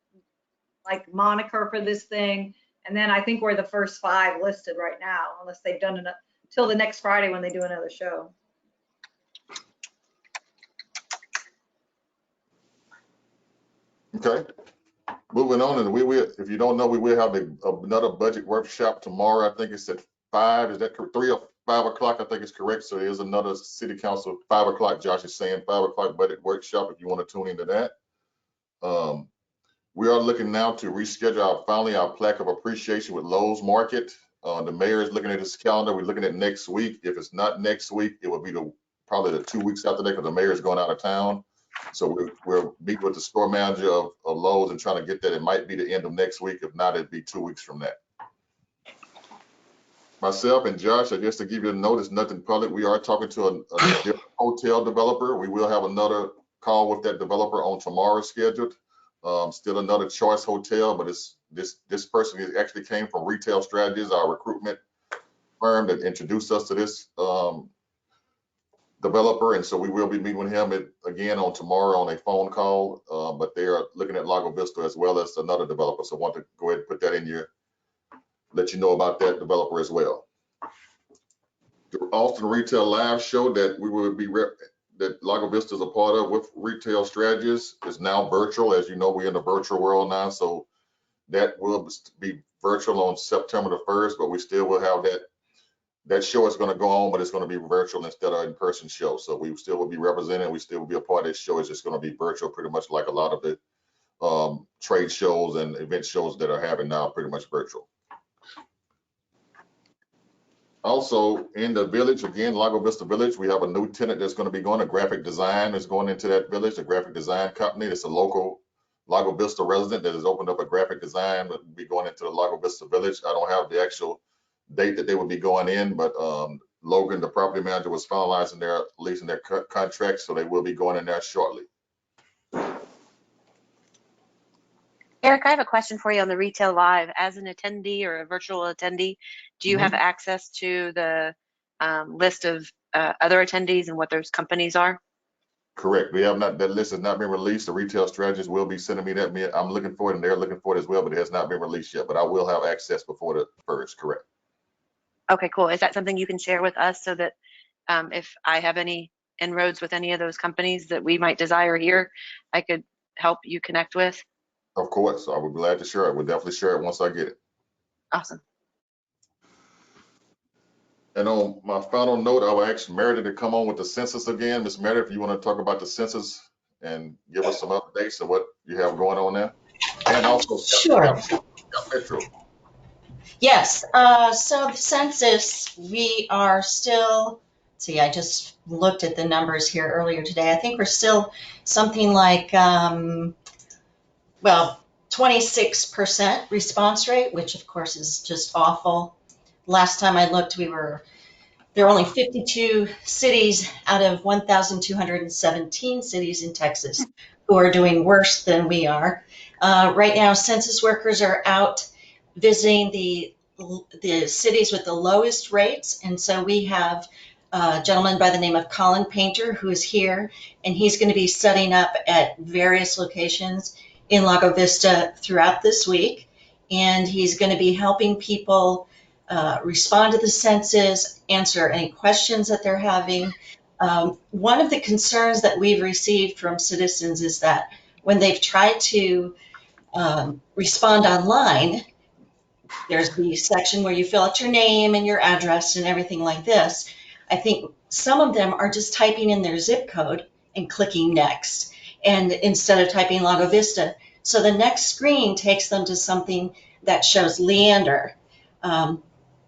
like moniker for this thing. And then I think we're the first 5 listed right now, unless they've done it till the next Friday when they do another show. Okay. Moving on, and we will, if you don't know, we will have another budget workshop tomorrow. I think it's at 5. Is that 3 or 5 o'clock? I think it's correct. So there's another city council 5 o'clock. Josh is saying 5 o'clock budget workshop if you want to tune into that. We are looking now to reschedule finally our plaque of appreciation with Lowe's Market. The mayor is looking at his calendar. We're looking at next week. If it's not next week, it will be probably the 2 weeks after that, because the mayor is going out of town. So we'll meet with the store manager of Lowe's and trying to get that. It might be the end of next week. If not, it'd be 2 weeks from that. Myself and Josh, just to give you a notice, nothing public. We are talking to a hotel developer. We will have another call with that developer on tomorrow scheduled. Still another Choice Hotel, but this person actually came from Retail Strategies, our recruitment firm that introduced us to this developer, and so we will be meeting with him again on tomorrow on a phone call. But they are looking at Lago Vista as well as another developer. So I want to go ahead and put that in your, let you know about that developer as well. The Austin Retail Live show that we will be that Lago Vista is a part of with Retail Strategies is now virtual. As you know, we're in the virtual world now, so that will be virtual on September the 1st, but we still will have that show is going to go on, but it's going to be virtual instead of in-person show. So we still will be represented. We still will be a part of this show. It's just going to be virtual, pretty much like a lot of the trade shows and event shows that are having now, pretty much virtual. Also in the village, again, Lago Vista Village, we have a new tenant that's going to be going, a graphic design is going into that village, a graphic design company. It's a local Lago Vista resident that has opened up a graphic design, but will be going into the Lago Vista Village. I don't have the actual date that they will be going in, but Logan, the property manager, was finalizing their leasing their contract, so they will be going in there shortly. Eric, I have a question for you on the Retail Live. As an attendee or a virtual attendee, do you have access to the list of other attendees and what those companies are? Correct. We have not, that list has not been released. The Retail Strategist will be sending me that. I'm looking for it and they're looking for it as well, but it has not been released yet, but I will have access before the 1st, correct. Okay, cool. Is that something you can share with us so that if I have any inroads with any of those companies that we might desire here, I could help you connect with? Of course, I would be glad to share it. We'll definitely share it once I get it. Awesome. And on my final note, I will ask Meredith to come on with the census again. Ms. Meredith, if you want to talk about the census and give us some updates of what you have going on there. And also, sure. Metro. Yes, so the census, we are still, see, I just looked at the numbers here earlier today. I think we're still something like, well, 26% response rate, which of course is just awful. Last time I looked, there are only 52 cities out of 1,217 cities in Texas who are doing worse than we are. Right now, census workers are out visiting the cities with the lowest rates. And so we have a gentleman by the name of Colin Painter who is here, and he's going to be setting up at various locations in Lago Vista throughout this week. And he's going to be helping people respond to the census, answer any questions that they're having. One of the concerns that we've received from citizens is that when they've tried to respond online, there's the section where you fill out your name and your address and everything like this. I think some of them are just typing in their zip code and clicking next, and instead of typing Lago Vista. So the next screen takes them to something that shows Leander.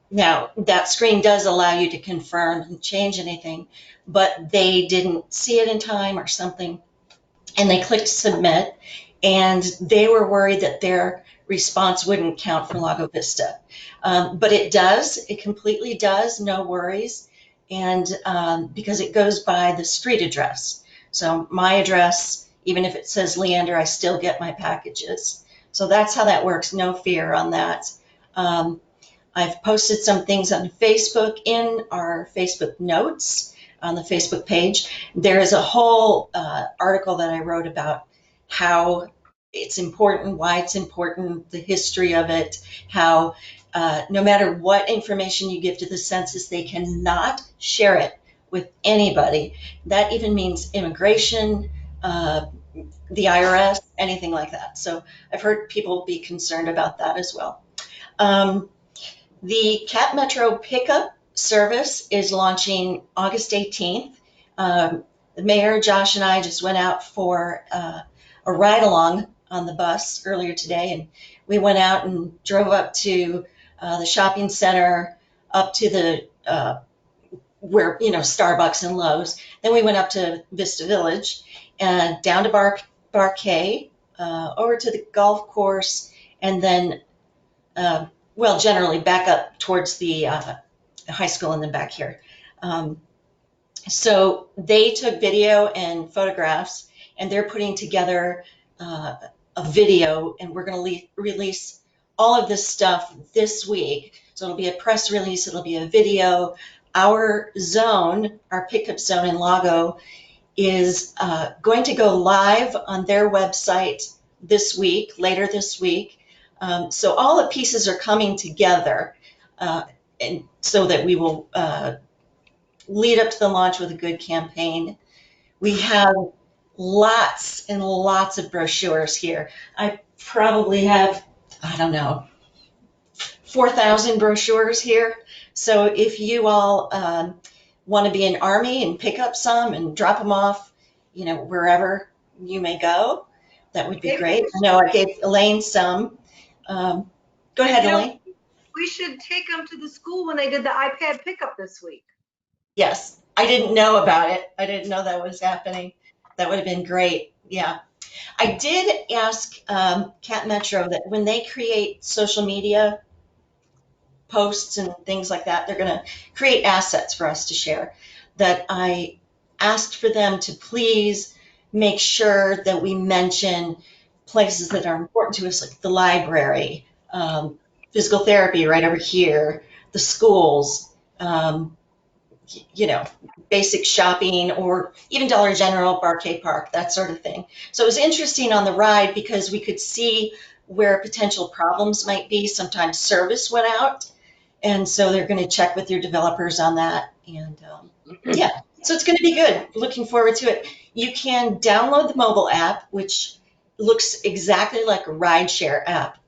Now, that screen does allow you to confirm and change anything, but they didn't see it in time or something, and they clicked submit, and they were worried that their response wouldn't count for Lago Vista. But it does, it completely does, no worries, and because it goes by the street address. So my address Even if it says Leander, I still get my packages. So that's how that works. No fear on that. I've posted some things on Facebook in our Facebook notes on the Facebook page. There is a whole article that I wrote about how it's important, why it's important, the history of it, how no matter what information you give to the census, they cannot share it with anybody. That even means immigration, the IRS, anything like that. So I've heard people be concerned about that as well. The Cap Metro pickup service is launching August 18th. The mayor, Josh, and I just went out for a ride along on the bus earlier today, and we went out and drove up to the shopping center, up to the where, you know, Starbucks and Lowe's. Then we went up to Vista Village and down to Barquet, over to the golf course, and then well, generally back up towards the high school and then back here. So they took video and photographs, and they're putting together a video, and we're going to release all of this stuff this week. So it'll be a press release, it'll be a video. Our zone, our pickup zone in Lago, is going to go live on their website this week, later this week. So all the pieces are coming together, and so that we will lead up to the launch with a good campaign. We have lots and lots of brochures here. I probably have, I don't know, 4,000 brochures here. So if you all want to be an Army and pick up some and drop them off, you know, wherever you may go, that would be great. I know I gave Elaine some. Go ahead, Elaine. We should take them to the school when they did the iPad pickup this week. Yes, I didn't know about it. I didn't know that was happening. That would have been great. Yeah. I did ask Cap Metro that when they create social media posts and things like that, they're going to create assets for us to share, that I asked for them to please make sure that we mention places that are important to us, like the library, physical therapy right over here, the schools, you know, basic shopping, or even Dollar General, Barquet Park, that sort of thing. So it was interesting on the ride because we could see where potential problems might be. Sometimes service went out, and so they're going to check with your developers on that. And yeah, so it's going to be good. Looking forward to it. You can download the mobile app, which looks exactly like a rideshare app.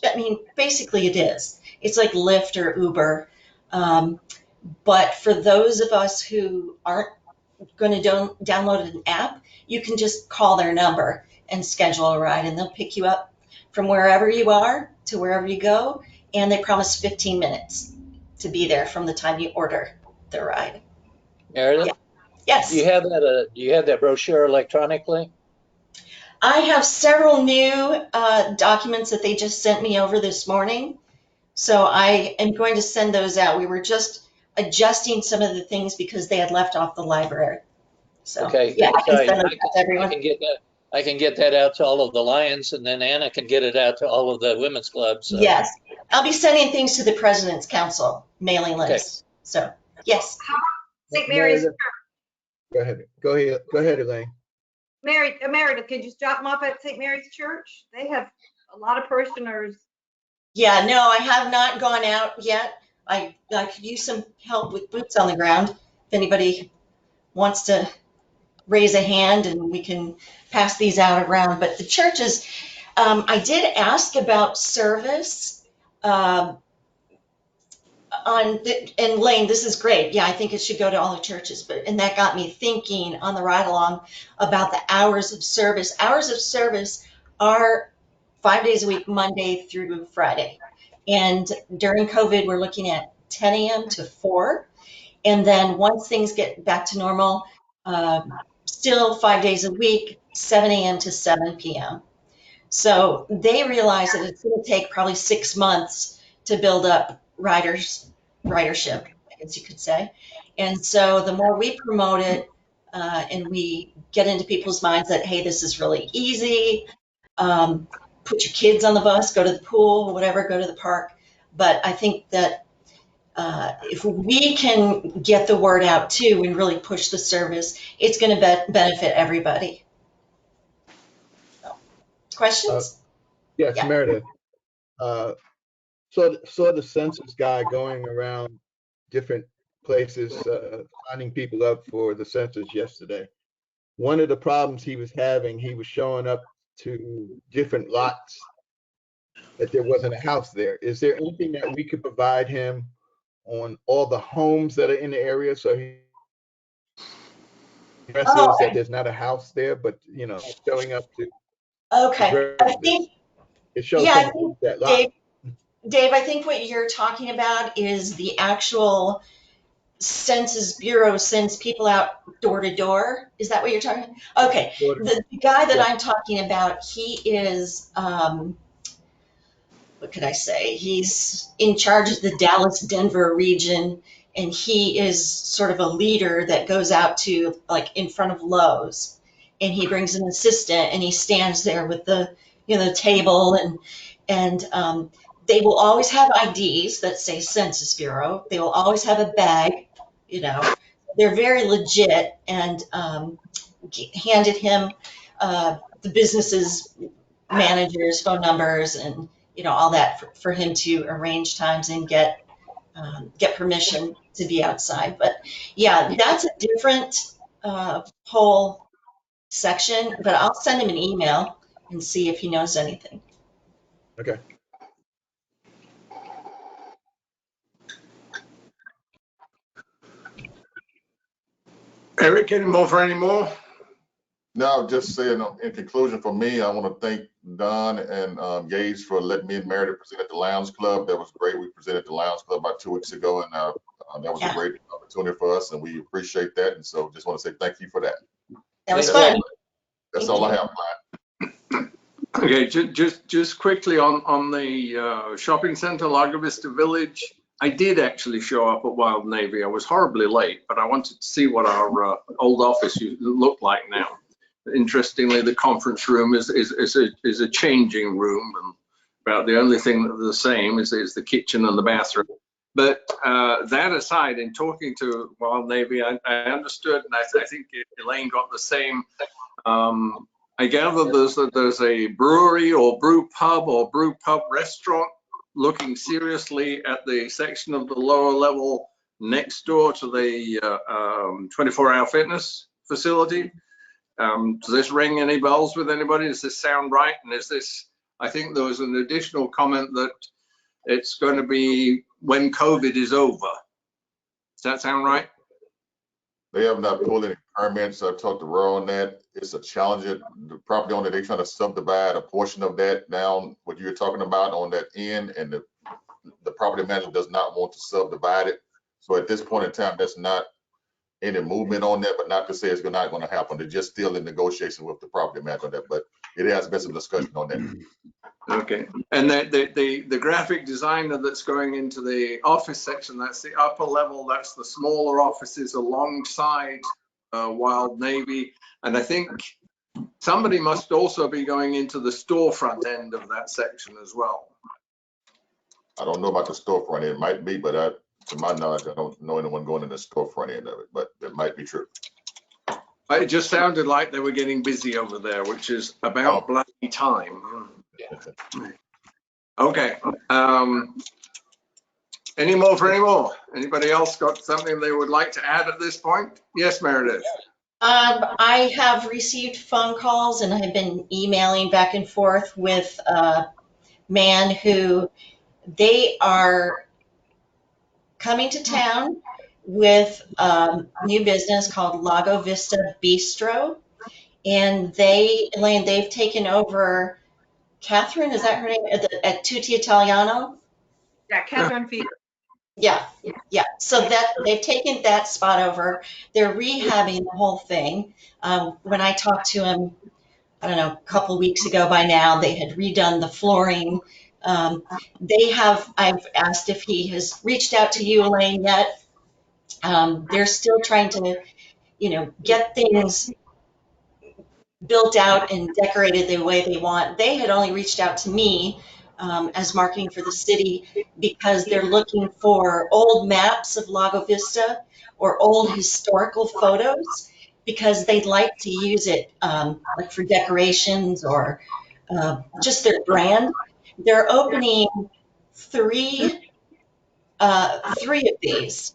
I mean, basically it is. It's like Lyft or Uber. But for those of us who aren't going to download an app, you can just call their number and schedule a ride, and they'll pick you up from wherever you are to wherever you go, and they promise 15 minutes to be there from the time you order the ride. Meredith? Yeah. Yes. Do you have that brochure electronically? I have several new documents that they just sent me over this morning, so I am going to send those out. We were just adjusting some of the things because they had left off the library. So okay. Yeah, I can send those out to everyone. I can get that out to all of the Lions, and then Anna can get it out to all of the women's clubs. So. Yes, I'll be sending things to the President's Council mailing list. Okay. So yes. How about St. Mary's Church? Go ahead, Elaine. Meredith, could you drop them off at St. Mary's Church? They have a lot of parishioners. Yeah, no, I have not gone out yet. I could use some help with boots on the ground. If anybody wants to raise a hand, and we can pass these out around. But the churches, I did ask about service and Lane, this is great. Yeah, I think it should go to all the churches. And that got me thinking on the ride along about the hours of service. Hours of service are 5 days a week, Monday through Friday. And during COVID, we're looking at 10 a.m. to 4. And then once things get back to normal, still 5 days a week, 7 a.m. to 7 p.m. So they realize that it's going to take probably 6 months to build up ridership, I guess you could say. And so the more we promote it, and we get into people's minds that, hey, this is really easy. Put your kids on the bus, go to the pool, whatever, go to the park. But I think that if we can get the word out too and really push the service, it's going to benefit everybody. So, questions? Yes, Yeah. Meredith. Saw the census guy going around different places, signing people up for the census yesterday. One of the problems he was having, he was showing up to different lots that there wasn't a house there. Is there anything that we could provide him on all the homes that are in the area, so he addresses that there's not a house there, but showing up to Okay. I think, it shows yeah, I think, that lot. Dave, I think what you're talking about is the actual Census Bureau sends people out door to door. Is that what you're talking about? Okay. The guy that I'm talking about, he is, what could I say? He's in charge of the Dallas-Denver region, and he is sort of a leader that goes out to, like, in front of Lowe's, and he brings an assistant, and he stands there with the, the table, and they will always have IDs that say Census Bureau. They will always have a bag, They're very legit, and handed him the business's manager's phone numbers and all that for him to arrange times and get permission to be outside. But yeah, that's a different whole section. But I'll send him an email and see if he knows anything. Okay. Eric, any more? No, just saying in conclusion for me, I want to thank Don and Gage for letting me and Meredith present at the Lounge Club. That was great. We presented at the Lounge Club about 2 weeks ago, and that was a great opportunity for us, and we appreciate that. And so just want to say thank you for that. That was fun. That's all I have. Okay, just quickly on the shopping center, Lago Vista Village. I did actually show up at Wild Navy. I was horribly late, but I wanted to see what our old office looked like now. Interestingly, the conference room is a changing room, and about the only thing that's the same is the kitchen and the bathroom. But that aside, in talking to Wild Navy, I understood, and I think Elaine got the same. I gather there's a brewery or brew pub restaurant looking seriously at the section of the lower level next door to the 24-hour fitness facility. Does this ring any bells with anybody? Does this sound right? And is this, I think there was an additional comment that it's going to be when COVID is over. Does that sound right? They have not pulled any permits. I've talked to Roy on that. It's a challenge. The property owner, they're trying to subdivide a portion of that down, what you're talking about on that end, and the property manager does not want to subdivide it. So at this point in time, there's not any movement on that, but not to say it's not going to happen. They're just still in negotiation with the property manager on that, but it has been some discussion on that. Okay, and the graphic designer that's going into the office section, that's the upper level, that's the smaller offices alongside Wild Navy, and I think somebody must also be going into the storefront end of that section as well. I don't know about the storefront end. It might be, but to my knowledge, I don't know anyone going in the storefront end of it, but it might be true. It just sounded like they were getting busy over there, which is about bloody time. Okay. Any more? Anybody else got something they would like to add at this point? Yes, Meredith. I have received phone calls and I have been emailing back and forth with a man who they are coming to town with a new business called Lago Vista Bistro. And Elaine, they've taken over Catherine, is that her name? At Tutti Italiano? Yeah, Catherine Feeder. Yeah. So that they've taken that spot over. They're rehabbing the whole thing. When I talked to him, I don't know, a couple of weeks ago by now, they had redone the flooring. I've asked if he has reached out to you, Elaine, yet. They're still trying to get things built out and decorated the way they want. They had only reached out to me as marketing for the city because they're looking for old maps of Lago Vista or old historical photos because they'd like to use it like for decorations or just their brand. They're opening three of these.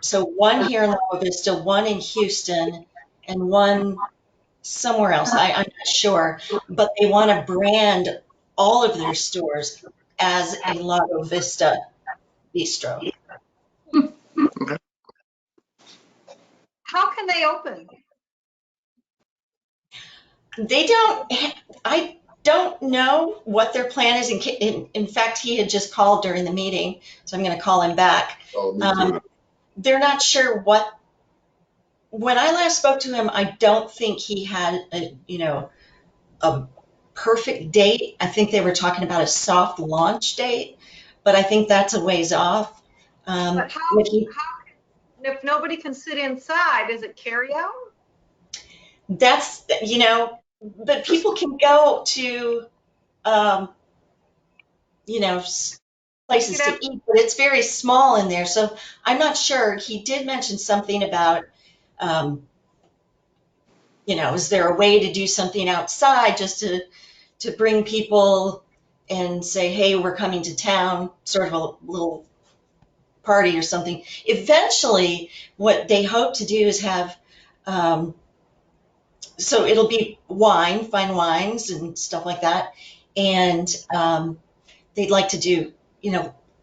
So one here in Lago Vista, one in Houston, and one somewhere else. I'm not sure, but they want to brand all of their stores as a Lago Vista bistro. Okay. How can they open? I don't know what their plan is. In fact, he had just called during the meeting, so I'm going to call him back. Oh, me too. They're not sure what. When I last spoke to him, I don't think he had a perfect date. I think they were talking about a soft launch date, but I think that's a ways off. But if nobody can sit inside, is it carry out? That's, but people can go to, places to eat, but it's very small in there. So I'm not sure. He did mention something about, is there a way to do something outside just to bring people and say, hey, we're coming to town, sort of a little party or something. Eventually, what they hope to do is have, so it'll be fine wines and stuff like that. And they'd like to do,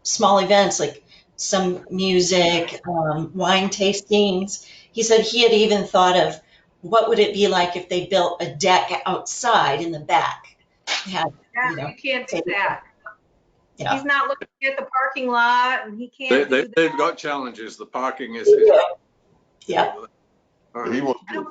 small events like some music, wine tastings. He said he had even thought of what would it be like if they built a deck outside in the back. You can't do that. Yeah. He's not looking at the parking lot, and he can't. They've got challenges. The parking is. Yeah. He wants to do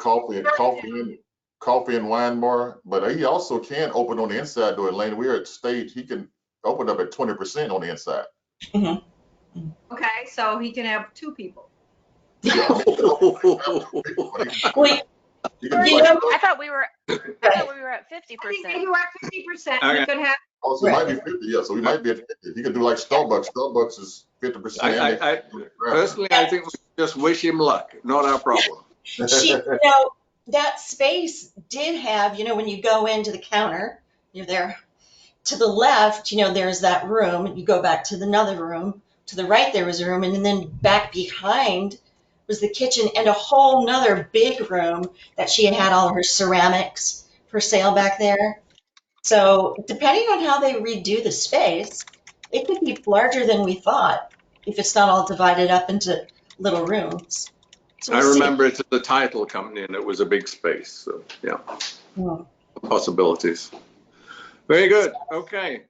coffee and wine bar, but he also can open on the inside though. Elaine, we're at stage. He can open up at 20% on the inside. Mm-hmm. Okay, so he can have 2 people. Wait. I thought we were at 50%. You were at 50%. You could have. Oh, so it might be 50, yeah. So we might be at 50. He could do like Starbucks. Starbucks is 50%. Personally, I think we just wish him luck. Not our problem. That space did have, when you go into the counter, you're there. To the left, there's that room, and you go back to another room. To the right, there was a room, and then back behind was the kitchen and a whole nother big room that she had all of her ceramics for sale back there. So depending on how they redo the space, it could be larger than we thought if it's not all divided up into little rooms. So I remember it at the title company, and it was a big space. So yeah, possibilities. Very good. Okay.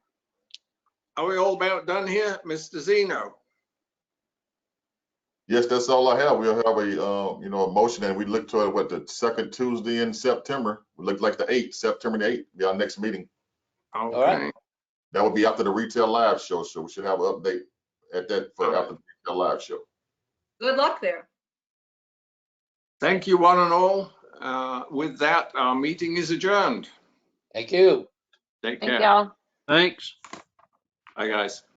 Are we all about done here, Mr. Zeno? Yes, that's all I have. We'll have a motion, and we look to the second Tuesday in September. We look like the 8th, September the 8th, be our next meeting. Okay. All right. That will be after the retail live show, so we should have an update at that for after the retail live show. Good luck there. Thank you, one and all. With that, our meeting is adjourned. Thank you. Take care. Thank y'all. Thanks. Bye, guys.